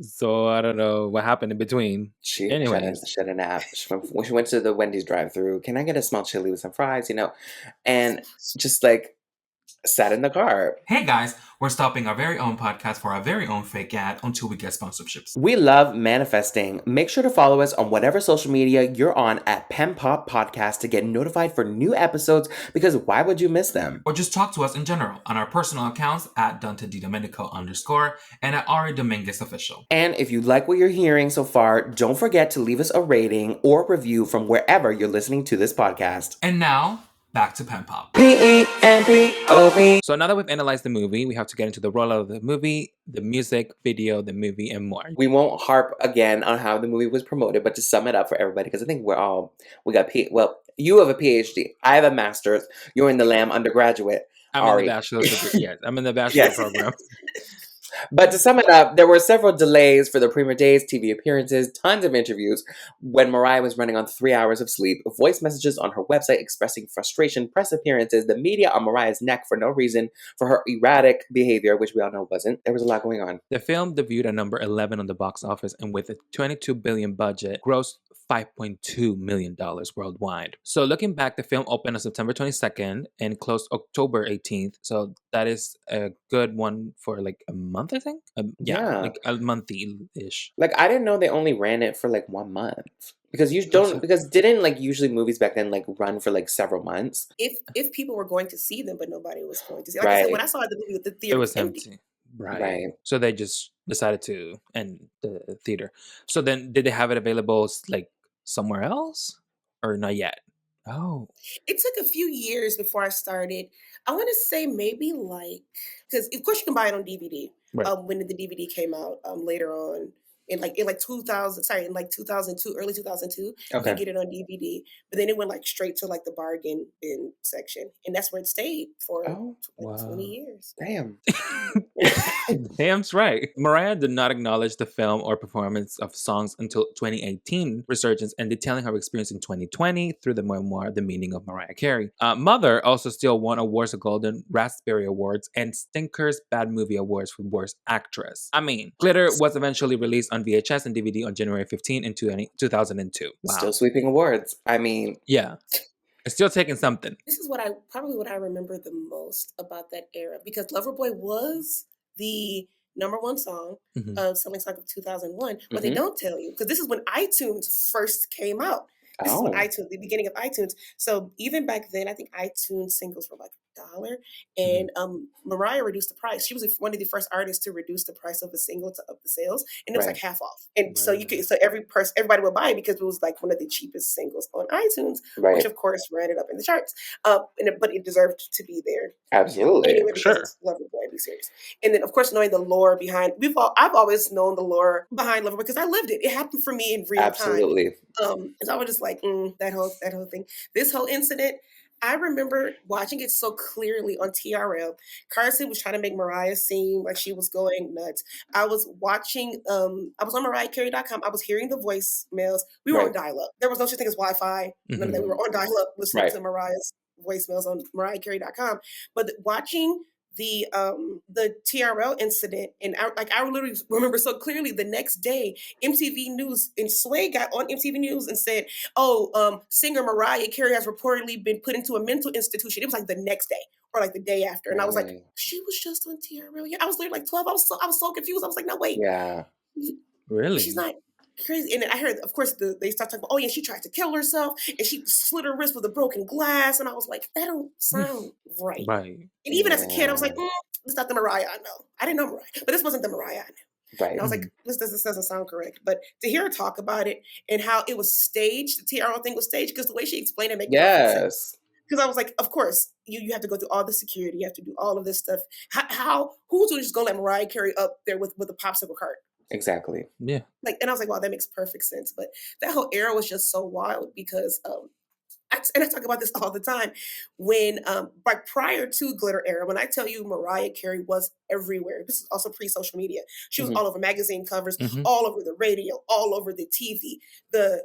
Speaker 2: So I don't know what happened in between.
Speaker 3: She had a nap. When she went to the Wendy's drive-thru, can I get a small chili with some fries? And just like sat in the car.
Speaker 9: Hey guys, we're stopping our very own podcast for our very own fake ad until we get sponsorships.
Speaker 3: We love manifesting. Make sure to follow us on whatever social media you're on at PenPop Podcast to get notified for new episodes, because why would you miss them?
Speaker 9: Or just talk to us in general on our personal accounts at DanteDidomenico_ and at Ary Dominguez Official.
Speaker 3: And if you like what you're hearing so far, don't forget to leave us a rating or review from wherever you're listening to this podcast.
Speaker 9: And now, back to PenPop.
Speaker 3: PenPop.
Speaker 2: So now that we've analyzed the movie, we have to get into the rollout of the movie, the music video, the movie, and more.
Speaker 3: We won't harp again on how the movie was promoted, but to sum it up for everybody, because I think you have a PhD, I have a master's, you're in the LAM undergraduate.
Speaker 2: I'm in the bachelor's degree. Yes, I'm in the bachelor's program.
Speaker 3: But to sum it up, there were several delays for the premiere days, TV appearances, tons of interviews when Mariah was running on 3 hours of sleep, voice messages on her website expressing frustration, press appearances, the media on Mariah's neck for no reason, for her erratic behavior, which we all know wasn't. There was a lot going on.
Speaker 2: The film debuted at number 11 on the box office, and with a $22 billion budget, grossed $5.2 million worldwide. So looking back, the film opened on September 22nd and closed October 18th. So that is a good one for like a month, I think. Like a monthy-ish.
Speaker 3: Like, I didn't know they only ran it for like 1 month. Because didn't like usually movies back then like run for like several months?
Speaker 1: If people were going to see them, but nobody was going to see. Like I said, when I saw the movie with the theater,
Speaker 2: it was empty.
Speaker 3: Right.
Speaker 2: So they just decided to end the theater. So then, did they have it available like somewhere else, or not yet? Oh,
Speaker 1: It took a few years before I started. I want to say maybe like, because of course you can buy it on DVD.
Speaker 2: right.
Speaker 1: When the DVD came out later on in 2000, sorry, in like 2002, early 2002, you
Speaker 3: Okay.
Speaker 1: could get it on DVD. But then it went like straight to like the bargain bin section, and that's where it stayed for
Speaker 3: Oh,
Speaker 1: like 20
Speaker 2: Wow.
Speaker 1: years.
Speaker 3: damn.
Speaker 2: Damn's right. Mariah did not acknowledge the film or performance of songs until 2018 resurgence and detailing her experience in 2020 through the memoir The Meaning of Mariah Carey. Mother also still won awards at Golden Raspberry Awards and Stinker's Bad Movie Awards for Worst Actress. I mean, Glitter was eventually released on VHS and DVD on January 15 in 2002. Wow.
Speaker 3: Still sweeping awards. I mean,
Speaker 2: Yeah. It's still taking something.
Speaker 1: This is what I remember the most about that era, because Loverboy was the number one song
Speaker 2: Mhm.
Speaker 1: of Selling Song of 2001. What they
Speaker 3: Mhm.
Speaker 1: don't tell you, because this is when iTunes first came out. This is when
Speaker 3: oh,
Speaker 1: the beginning of iTunes. So even back then, I think iTunes singles were like $1,
Speaker 2: Mm-hmm.
Speaker 1: and Mariah reduced the price. She was one of the first artists to reduce the price of a single to up the sales, and it was like
Speaker 3: Right.
Speaker 1: half off. And so you
Speaker 2: Right.
Speaker 1: could, so everybody would buy it because it was like one of the cheapest singles on iTunes, which
Speaker 3: right.
Speaker 1: of course ran it up in the charts. But it deserved to be there
Speaker 3: Absolutely.
Speaker 1: anyway because
Speaker 2: Sure.
Speaker 1: it's Loverboy, be serious. And then of course knowing the lore behind, I've always known the lore behind Loverboy because I lived it. It happened for me in real time.
Speaker 3: Absolutely.
Speaker 1: And so I was just like, that whole thing, this whole incident. I remember watching it so clearly on TRL. Carson was trying to make Mariah seem like she was going nuts. I was watching, I was on mariahcarey.com. I was hearing the voicemails. We were on
Speaker 3: Right.
Speaker 1: dial-up. There was no such thing as Wi-Fi. None of that. We were on dial-up listening
Speaker 3: Right.
Speaker 1: to Mariah's voicemails on mariahcarey.com. But watching the TRL incident, and I literally remember so clearly the next day, MTV News and Sway got on MTV News and said, singer Mariah Carey has reportedly been put into a mental institution. It was like the next day or like the day after. And I was like,
Speaker 3: Really?
Speaker 1: she was just on TRL. Yeah, I was literally like 12. I was so confused. I was like, no, wait.
Speaker 3: Yeah.
Speaker 2: Really?
Speaker 1: She's not crazy. And then I heard, of course, they start talking about, oh yeah, she tried to kill herself and she slit her wrist with a broken glass. And I was like, that don't sound right.
Speaker 2: Right.
Speaker 1: And even as a kid, I was like,
Speaker 3: Yeah.
Speaker 1: this is not the Mariah I know. I didn't know Mariah, but this wasn't the Mariah I knew.
Speaker 3: Right.
Speaker 1: And I was like, this doesn't sound correct. But to hear her talk about it and how it was staged, the TRL thing was staged, because the way she explained it made perfect sense.
Speaker 3: Yes.
Speaker 1: Because I was like, of course, you have to go through all the security, you have to do all of this stuff. Who's just gonna let Mariah Carey up there with a popsicle cart?
Speaker 3: Exactly.
Speaker 2: Yeah.
Speaker 1: Like, and I was like, wow, that makes perfect sense. But that whole era was just so wild because I talk about this all the time. When like prior to Glitter era, when I tell you Mariah Carey was everywhere, this is also pre-social media. She was
Speaker 3: Mhm.
Speaker 1: all over magazine covers,
Speaker 2: Mhm.
Speaker 1: all over the radio, all over the TV. The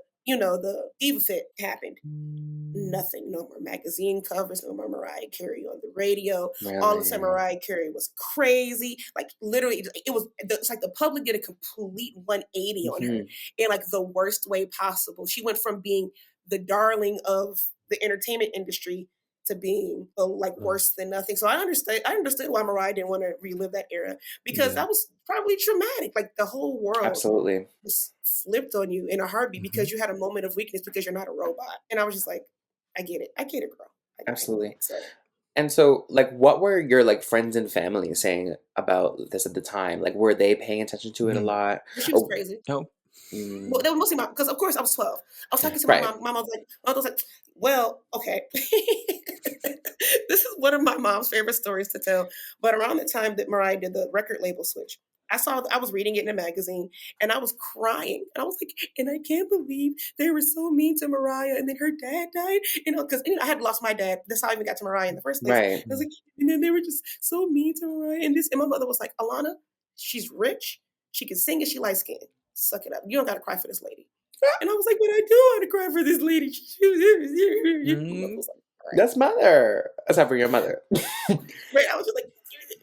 Speaker 1: Diva Fit happened. Nothing, no more magazine covers, no more Mariah Carey on the radio. All of a sudden,
Speaker 3: Really?
Speaker 1: Mariah Carey was crazy. Like literally, it's like the public did a complete 180 on her
Speaker 3: Mhm.
Speaker 1: in like the worst way possible. She went from being the darling of the entertainment industry to being like worse than nothing. So I understood why Mariah didn't want to relive that era, because
Speaker 2: Yeah.
Speaker 1: that was probably traumatic. Like the whole world
Speaker 3: Absolutely.
Speaker 1: just flipped on you in a heartbeat
Speaker 2: Mhm.
Speaker 1: because you had a moment of weakness because you're not a robot. And I was just like, I get it, girl. I get it.
Speaker 3: Absolutely.
Speaker 1: So
Speaker 3: And so, like, what were your like friends and family saying about this at the time? Like, were they paying attention to it a
Speaker 2: Mhm.
Speaker 3: lot?
Speaker 1: but she was
Speaker 3: Oh,
Speaker 1: crazy.
Speaker 2: Oh.
Speaker 3: mm,
Speaker 1: Well, that was mostly because of course I was 12. I was talking to
Speaker 3: Right.
Speaker 1: my mom. My mom was like, well, okay. This is one of my mom's favorite stories to tell. But around the time that Mariah did the record label switch, I was reading it in a magazine and I was crying. And I was like, and I can't believe they were so mean to Mariah. And then her dad died, because I had lost my dad. That's how I even got to Mariah in the first place.
Speaker 3: Right.
Speaker 1: I was like, and then they were just so mean to Mariah. And my mother was like, Alana, she's rich. She can sing and she light skinned. Suck it up. You don't got to cry for this lady. And I was like, but I do want to cry for this lady. My mother was like, all right.
Speaker 3: That's mother. Aside for your mother.
Speaker 1: Right. I was just like,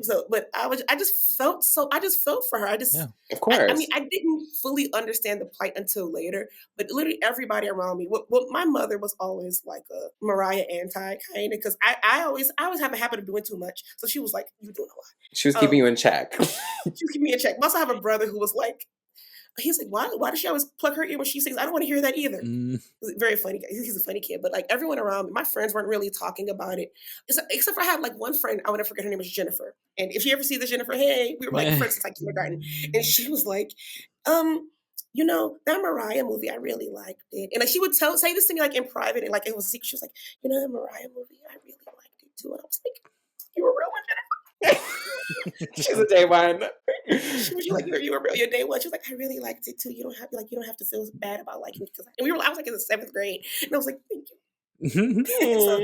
Speaker 1: so, but I just felt for her.
Speaker 2: Yeah.
Speaker 3: Of course.
Speaker 1: I mean, I didn't fully understand the plight until later, but literally everybody around me, my mother was always like a Mariah anti kind of, because I always have a habit of doing too much. So she was like, you doing a lot.
Speaker 3: She was keeping you in check.
Speaker 1: She was keeping me in check. I also have a brother who was like, He's like, why does she always plug her ear when she sings? I don't want to hear that either.
Speaker 2: Mm.
Speaker 1: Very funny guy. He's a funny kid, but like everyone around me, my friends weren't really talking about it. Except for I had like one friend, I would never forget, her name was Jennifer. And if you ever see this Jennifer, hey, we were like friends since like kindergarten. And she was like, you know, that Mariah movie, I really liked it. And like she would say this to me like in private, and like it was secret. She was like, you know, that Mariah movie, I really liked it too. And I was like, you were real one, Jennifer.
Speaker 3: She's a day one.
Speaker 1: She was like, you were real your day one. She was like, I really liked it too. You don't have to feel bad about liking it, because I was like in the 7th grade, and I was like, thank you. So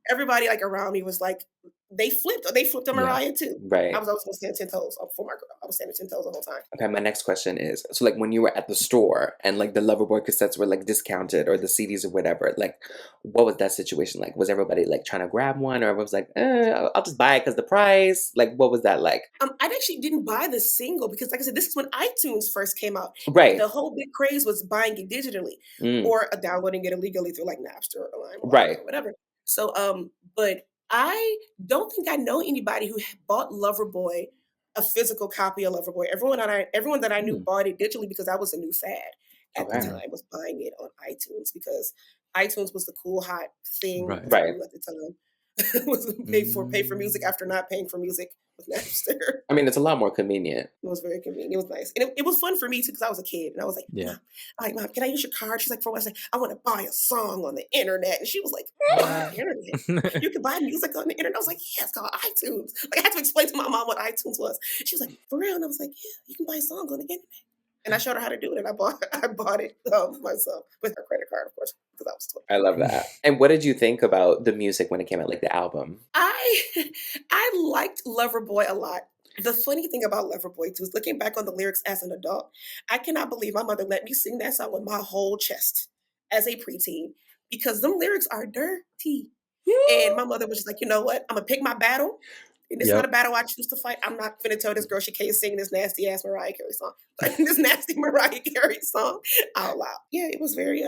Speaker 1: everybody like around me was like, they flipped on Mariah too.
Speaker 3: Right.
Speaker 1: I was always gonna stand 10 toes for my girl. I was standing 10 toes the whole time.
Speaker 3: Okay, my next question is, so like when you were at the store and like the Loverboy cassettes were like discounted, or the CDs or whatever, like what was that situation like? Was everybody like trying to grab one, or was like, I'll just buy it because the price? Like what was that like?
Speaker 1: I actually didn't buy the single because, like I said, this is when iTunes first came out.
Speaker 3: Right.
Speaker 1: The whole big craze was buying it digitally or downloading it illegally through like Napster or LimeWire
Speaker 3: Right.
Speaker 1: or whatever. So, but I don't think I know anybody who bought Loverboy, a physical copy of Loverboy. Everyone that I knew bought it digitally because that was a new fad at the time, was buying it on iTunes, because iTunes was the cool hot thing at the time. It was pay for music after not paying for music with Napster.
Speaker 3: I mean, it's a lot more convenient.
Speaker 1: It was very convenient. It was nice. And it was fun for me too, because I was a kid. And I was like, Mom, can I use your card? She's like, for what? I was like, I want to buy a song on the internet. And she was like, the internet? You can buy music on the internet? I was like, yeah, it's called iTunes. Like I had to explain to my mom what iTunes was. She was like, for real? And I was like, yeah, you can buy songs on the internet. And I showed her how to do it, and I bought it myself with her credit card, of course, because I was 12.
Speaker 3: I love that. And what did you think about the music when it came out, like the album?
Speaker 1: I liked Loverboy a lot. The funny thing about Loverboy too is, looking back on the lyrics as an adult, I cannot believe my mother let me sing that song with my whole chest as a preteen, because them lyrics are dirty. And my mother was just like, you know what? I'm gonna pick my battle. And it's not a battle I choose to fight. I'm not gonna tell this girl she can't sing this nasty ass Mariah Carey song. Like this nasty Mariah Carey song out loud. Yeah, it was very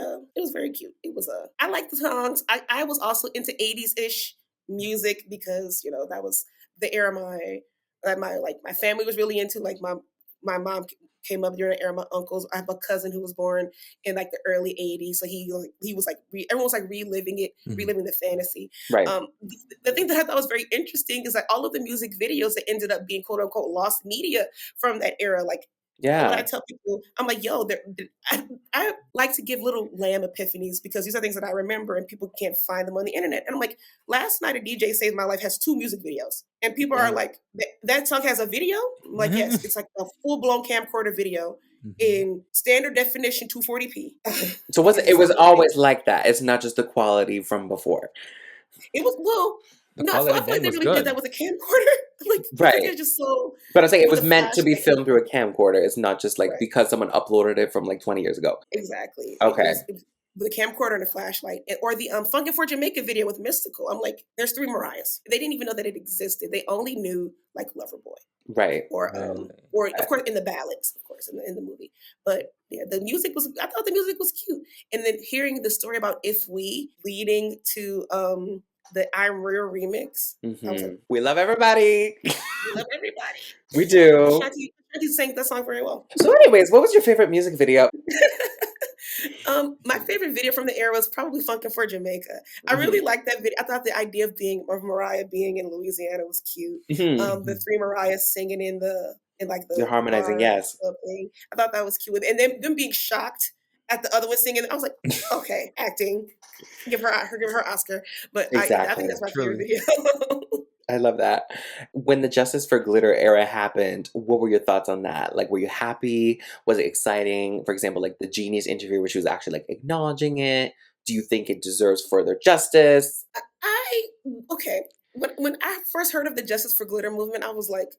Speaker 1: cute. It was I like the songs. I was also into 80s-ish music, because, you know, that was the era my family was really into. Like my mom came up during the era of my uncles. I have a cousin who was born in like the early 80s. So he was like, everyone was like reliving it, reliving the fantasy.
Speaker 3: Right.
Speaker 1: The thing that I thought was very interesting is like all of the music videos that ended up being quote unquote lost media from that era. Like, when I tell people, I'm like, yo, I like to give little lamb epiphanies, because these are things that I remember and people can't find them on the internet. And I'm like, last night a DJ Saves My Life has 2 music videos. And people are like, that song has a video? I'm like, yes, it's like a full-blown camcorder video in standard definition 240p.
Speaker 3: So it was always like that? It's not just the quality from before?
Speaker 1: It was, well, no, I feel like they really did that with a camcorder. Like,
Speaker 3: right.
Speaker 1: It's just so.
Speaker 3: But I'm saying it was meant to be filmed through a camcorder. It's not just like because someone uploaded it from like 20 years ago.
Speaker 1: Exactly.
Speaker 3: Okay.
Speaker 1: With a camcorder and a flashlight, or the Funkin' for Jamaica video with Mystical. I'm like, there's 3 Mariahs. They didn't even know that it existed. They only knew like Loverboy,
Speaker 3: right?
Speaker 1: Or of course in the ballads, of course in the movie. But yeah, I thought the music was cute. And then hearing the story about If We leading to the I'm Real remix. I was like,
Speaker 3: we love everybody.
Speaker 1: We love everybody.
Speaker 3: We do.
Speaker 1: Shanti sang that song very well.
Speaker 3: So anyways, what was your favorite music video?
Speaker 1: My favorite video from the era was probably Funkin' for Jamaica. I really liked that video. I thought the idea of Mariah being in Louisiana was cute. The 3 Mariahs singing in the
Speaker 3: harmonizing, yes.
Speaker 1: Thing. I thought that was cute. And then them being shocked at the other one singing. I was like, okay, acting. Give her Oscar. But exactly. I think that's my favorite video.
Speaker 3: I love that. When the Justice for Glitter era happened, what were your thoughts on that? Like, were you happy? Was it exciting? For example, like the Genius interview where she was actually like acknowledging it. Do you think it deserves further justice?
Speaker 1: Okay. When I first heard of the Justice for Glitter movement, I was like,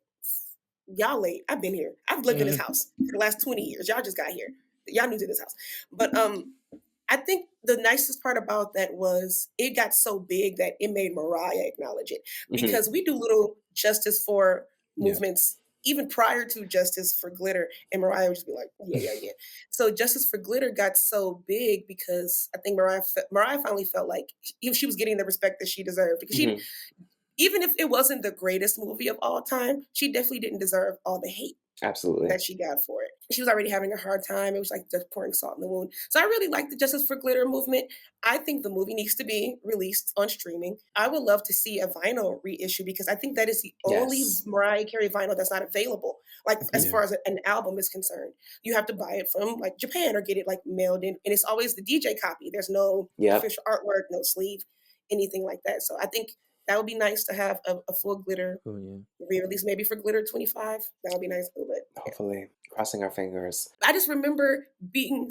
Speaker 1: y'all late. I've been here. I've lived in this house for the last 20 years. Y'all just got here. Y'all new to this house. But I think the nicest part about that was it got so big that it made Mariah acknowledge it, because we do little justice for movements even prior to Justice for Glitter, and Mariah would just be like, yeah. So Justice for Glitter got so big because I think Mariah finally felt like she was getting the respect that she deserved, because even if it wasn't the greatest movie of all time, she definitely didn't deserve all the hate.
Speaker 3: Absolutely.
Speaker 1: that she got for it. She was already having a hard time. It was like just pouring salt in the wound. So I really like the Justice for Glitter movement. I think the movie needs to be released on streaming. I would love to see a vinyl reissue because I think that is the only
Speaker 3: Yes.
Speaker 1: Mariah Carey vinyl that's not available. Like as
Speaker 2: Yeah.
Speaker 1: far as an album is concerned, you have to buy it from like Japan or get it like mailed in, and it's always the DJ copy. There's no
Speaker 3: Yep.
Speaker 1: official artwork, no sleeve, anything like that. So I think that would be nice to have a full glitter
Speaker 2: Oh, yeah.
Speaker 1: re-release, maybe for Glitter 25. That would be nice. But
Speaker 3: Hopefully. Crossing our fingers.
Speaker 1: I just remember being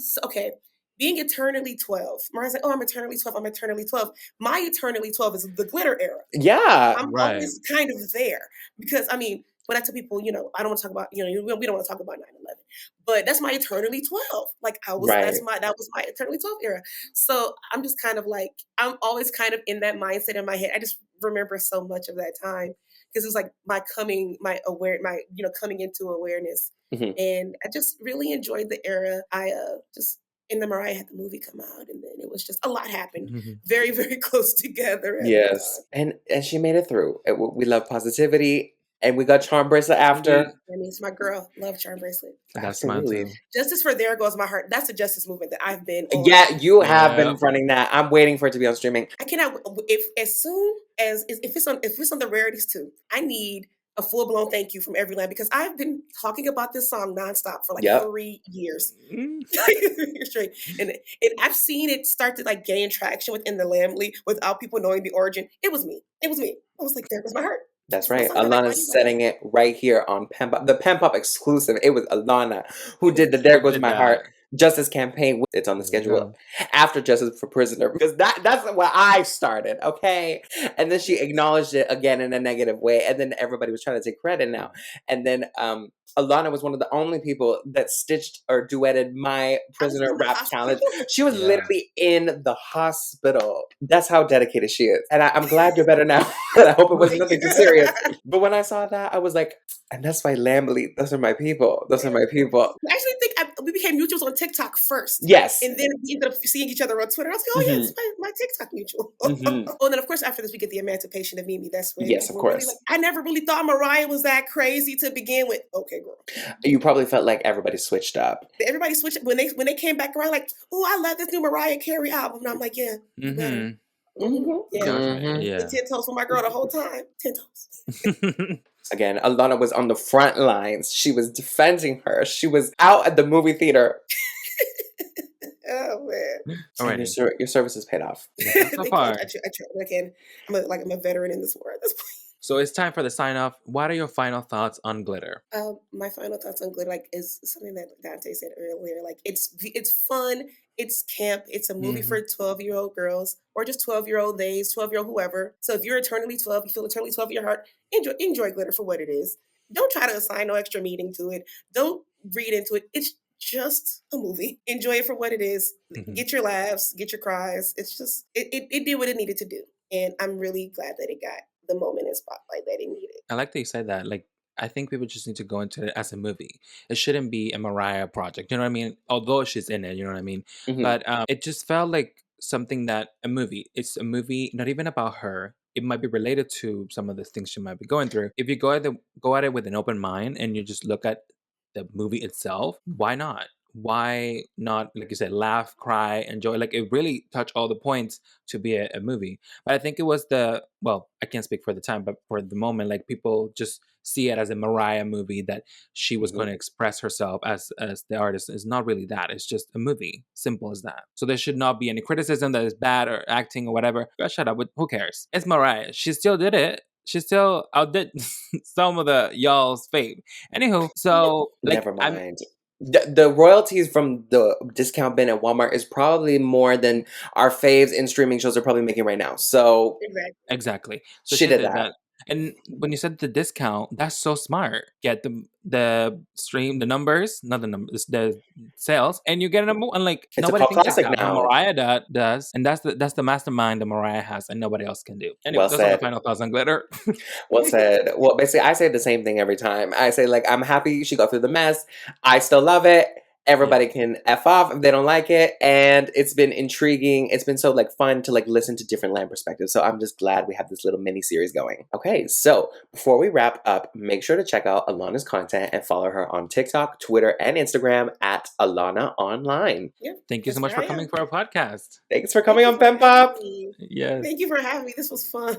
Speaker 1: eternally 12. Mariah's like, oh, I'm eternally 12. I'm eternally 12. My eternally 12 is the glitter era.
Speaker 3: Yeah.
Speaker 1: I'm
Speaker 2: Right.
Speaker 1: always kind of there because I mean, when I tell people, you know, I don't want to talk about, you know, we don't want to talk about 9/11, but that's my eternally 12. Like that was my eternally 12 era. So I'm just kind of like, I'm always kind of in that mindset in my head. I just remember so much of that time because it's like coming into awareness.
Speaker 3: Mhm.
Speaker 1: And I just really enjoyed the era. And then Mariah had the movie come out, and then it was just a lot happened very, very close together. At
Speaker 3: Yes. And she made it through. We love positivity. And we got Charm Bracelet after.
Speaker 1: I mean, it's my girl. Love Charm Bracelet.
Speaker 2: That's mine
Speaker 3: Absolutely.
Speaker 2: too.
Speaker 1: Justice for There Goes My Heart. That's a justice movement that I've been on.
Speaker 3: Yeah, you have
Speaker 2: Yeah.
Speaker 3: been running that. I'm waiting for it to be on streaming.
Speaker 1: I cannot. If it's on the rarities too, I need a full blown thank you from every land because I've been talking about this song nonstop for like
Speaker 3: Yep.
Speaker 1: 3 years.
Speaker 2: Mm.
Speaker 1: 3 years straight, and I've seen it start to like gain traction within the Lamb without people knowing the origin. It was me. I was like, there goes my heart.
Speaker 3: That's
Speaker 1: My
Speaker 3: right.
Speaker 1: song that I like, why
Speaker 3: Alana's
Speaker 1: you
Speaker 3: setting it right here on PenPop. The PenPop exclusive. It was Alana who did the There Goes
Speaker 2: Did
Speaker 3: My
Speaker 2: that.
Speaker 3: Heart Justice campaign. It's on the
Speaker 2: There you
Speaker 3: schedule after Justice for Prisoner because that's what I started, okay? And then she acknowledged it again in a negative way, and then everybody was trying to take credit now. And then Alana was one of the only people that stitched or duetted my Prisoner
Speaker 1: in the
Speaker 3: rap challenge.
Speaker 1: hospital.
Speaker 3: She was
Speaker 2: Yeah.
Speaker 3: literally in the hospital. That's how dedicated she is. And I'm glad you're better now. I hope it was nothing too serious. But when I saw that, I was like, and that's why Lambley, those are my people. Those are my people.
Speaker 1: I actually think we became mutuals on TikTok first.
Speaker 3: Yes.
Speaker 1: And then we ended up seeing each other on Twitter. I was like, oh, yeah, it's my TikTok mutual.
Speaker 3: Mhm.
Speaker 1: Oh, and then, of course, after this, we get the emancipation of Mimi. That's when
Speaker 3: Yes, of
Speaker 1: people were really
Speaker 3: course.
Speaker 1: like, I never really thought Mariah was that crazy to begin with. Okay, girl.
Speaker 3: You probably felt like everybody switched up.
Speaker 1: Everybody switched when they came back around, like, oh, I love this new Mariah Carey album. And I'm like, yeah, you better.
Speaker 3: Mhm.
Speaker 1: Yeah.
Speaker 3: Mhm.
Speaker 2: Yeah.
Speaker 1: 10 toes for my girl the whole time. 10 toes.
Speaker 3: Again, Alana was on the front lines. She was defending her. She was out at the movie theater.
Speaker 1: Oh, man.
Speaker 3: And your services paid off.
Speaker 2: So
Speaker 1: Thank you.
Speaker 2: far.
Speaker 1: I tried again. I'm a veteran in this war at this point.
Speaker 2: So it's time for the sign off. What are your final thoughts on glitter?
Speaker 1: My final thoughts on glitter, like, is something that Dante said earlier. Like, it's fun, it's camp, it's a movie for 12-year-old girls or just 12-year-old days, 12-year-old whoever. So if you're eternally 12, you feel eternally 12 in your heart, enjoy glitter for what it is. Don't try to assign no extra meaning to it. Don't read into it. It's just a movie. Enjoy it for what it is. Get your laughs, get your cries. It's just it did what it needed to do, and I'm really glad that it got the moment and spotlight that it needed.
Speaker 2: I like that you said that. Like, I think people just need to go into it as a movie. It shouldn't be a Mariah project. You know what I mean? Although she's in it, you know what I mean?
Speaker 3: Mhm.
Speaker 2: But it just felt like something that a movie. It's a movie, not even about her. It might be related to some of the things she might be going through. If you go at it with an open mind and you just look at the movie itself, why not? Why not, like you said, laugh, cry, enjoy? Like, it really touched all the points to be a movie. But I think it was I can't speak for the time, but for the moment, like, people just see it as a Mariah movie that she was going to express herself as the artist. It's not really that. It's just a movie. Simple as that. So there should not be any criticism that is bad or acting or whatever. But shut up. Who cares? It's Mariah. She still did it. She still outdid some of the y'all's fame. Anywho, so like,
Speaker 3: Never mind. The royalties from the discount bin at Walmart is probably more than our faves in streaming shows are probably making right now. So
Speaker 2: Exactly. So
Speaker 3: she did that.
Speaker 2: And when you said the discount, that's so smart. Get the stream, the numbers, not the numbers, the sales, and you get a and like
Speaker 3: It's a
Speaker 2: nobody
Speaker 3: cult
Speaker 2: thinks
Speaker 3: classic
Speaker 2: like that.
Speaker 3: now.
Speaker 2: Mariah does, and that's the mastermind that Mariah has, and nobody else can do. Anyway,
Speaker 3: Well
Speaker 2: those are the
Speaker 3: said.
Speaker 2: final thoughts on glitter.
Speaker 3: Well said. Well, basically, I say the same thing every time. I say, like, I'm happy she got through the mess. I still love it. Everybody can F off if they don't like it. And it's been intriguing. It's been so like fun to like listen to different land perspectives. So I'm just glad we have this little mini series going. Okay, so before we wrap up, make sure to check out Alona's content and follow her on TikTok, Twitter, and Instagram at Alona Online.
Speaker 1: Yeah,
Speaker 2: Thank you so much for coming for our podcast.
Speaker 3: Thanks for coming on PenPop.
Speaker 2: Yes.
Speaker 1: Thank you for having me. This was fun.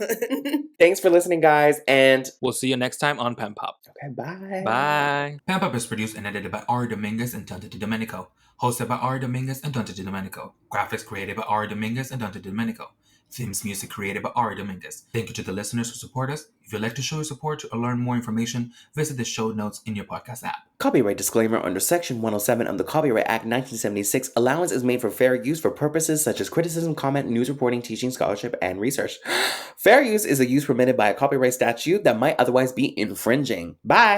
Speaker 3: Thanks for listening, guys. And
Speaker 2: we'll see you next time on PenPop.
Speaker 3: Okay, bye.
Speaker 2: Bye.
Speaker 9: PenPop is produced and edited by Ary Dominguez and Dante Domenico. Hosted by Ary Dominguez and Dante Domenico. Graphics created by Ary Dominguez and Dante Domenico. Themes music created by Ary Dominguez. Thank you to the listeners who support us. If you'd like to show your support or learn more information, visit the show notes in your podcast app.
Speaker 3: Copyright disclaimer under Section 107 of the Copyright Act 1976. Allowance is made for fair use for purposes such as criticism, comment, news reporting, teaching, scholarship, and research. Fair use is a use permitted by a copyright statute that might otherwise be infringing. Bye!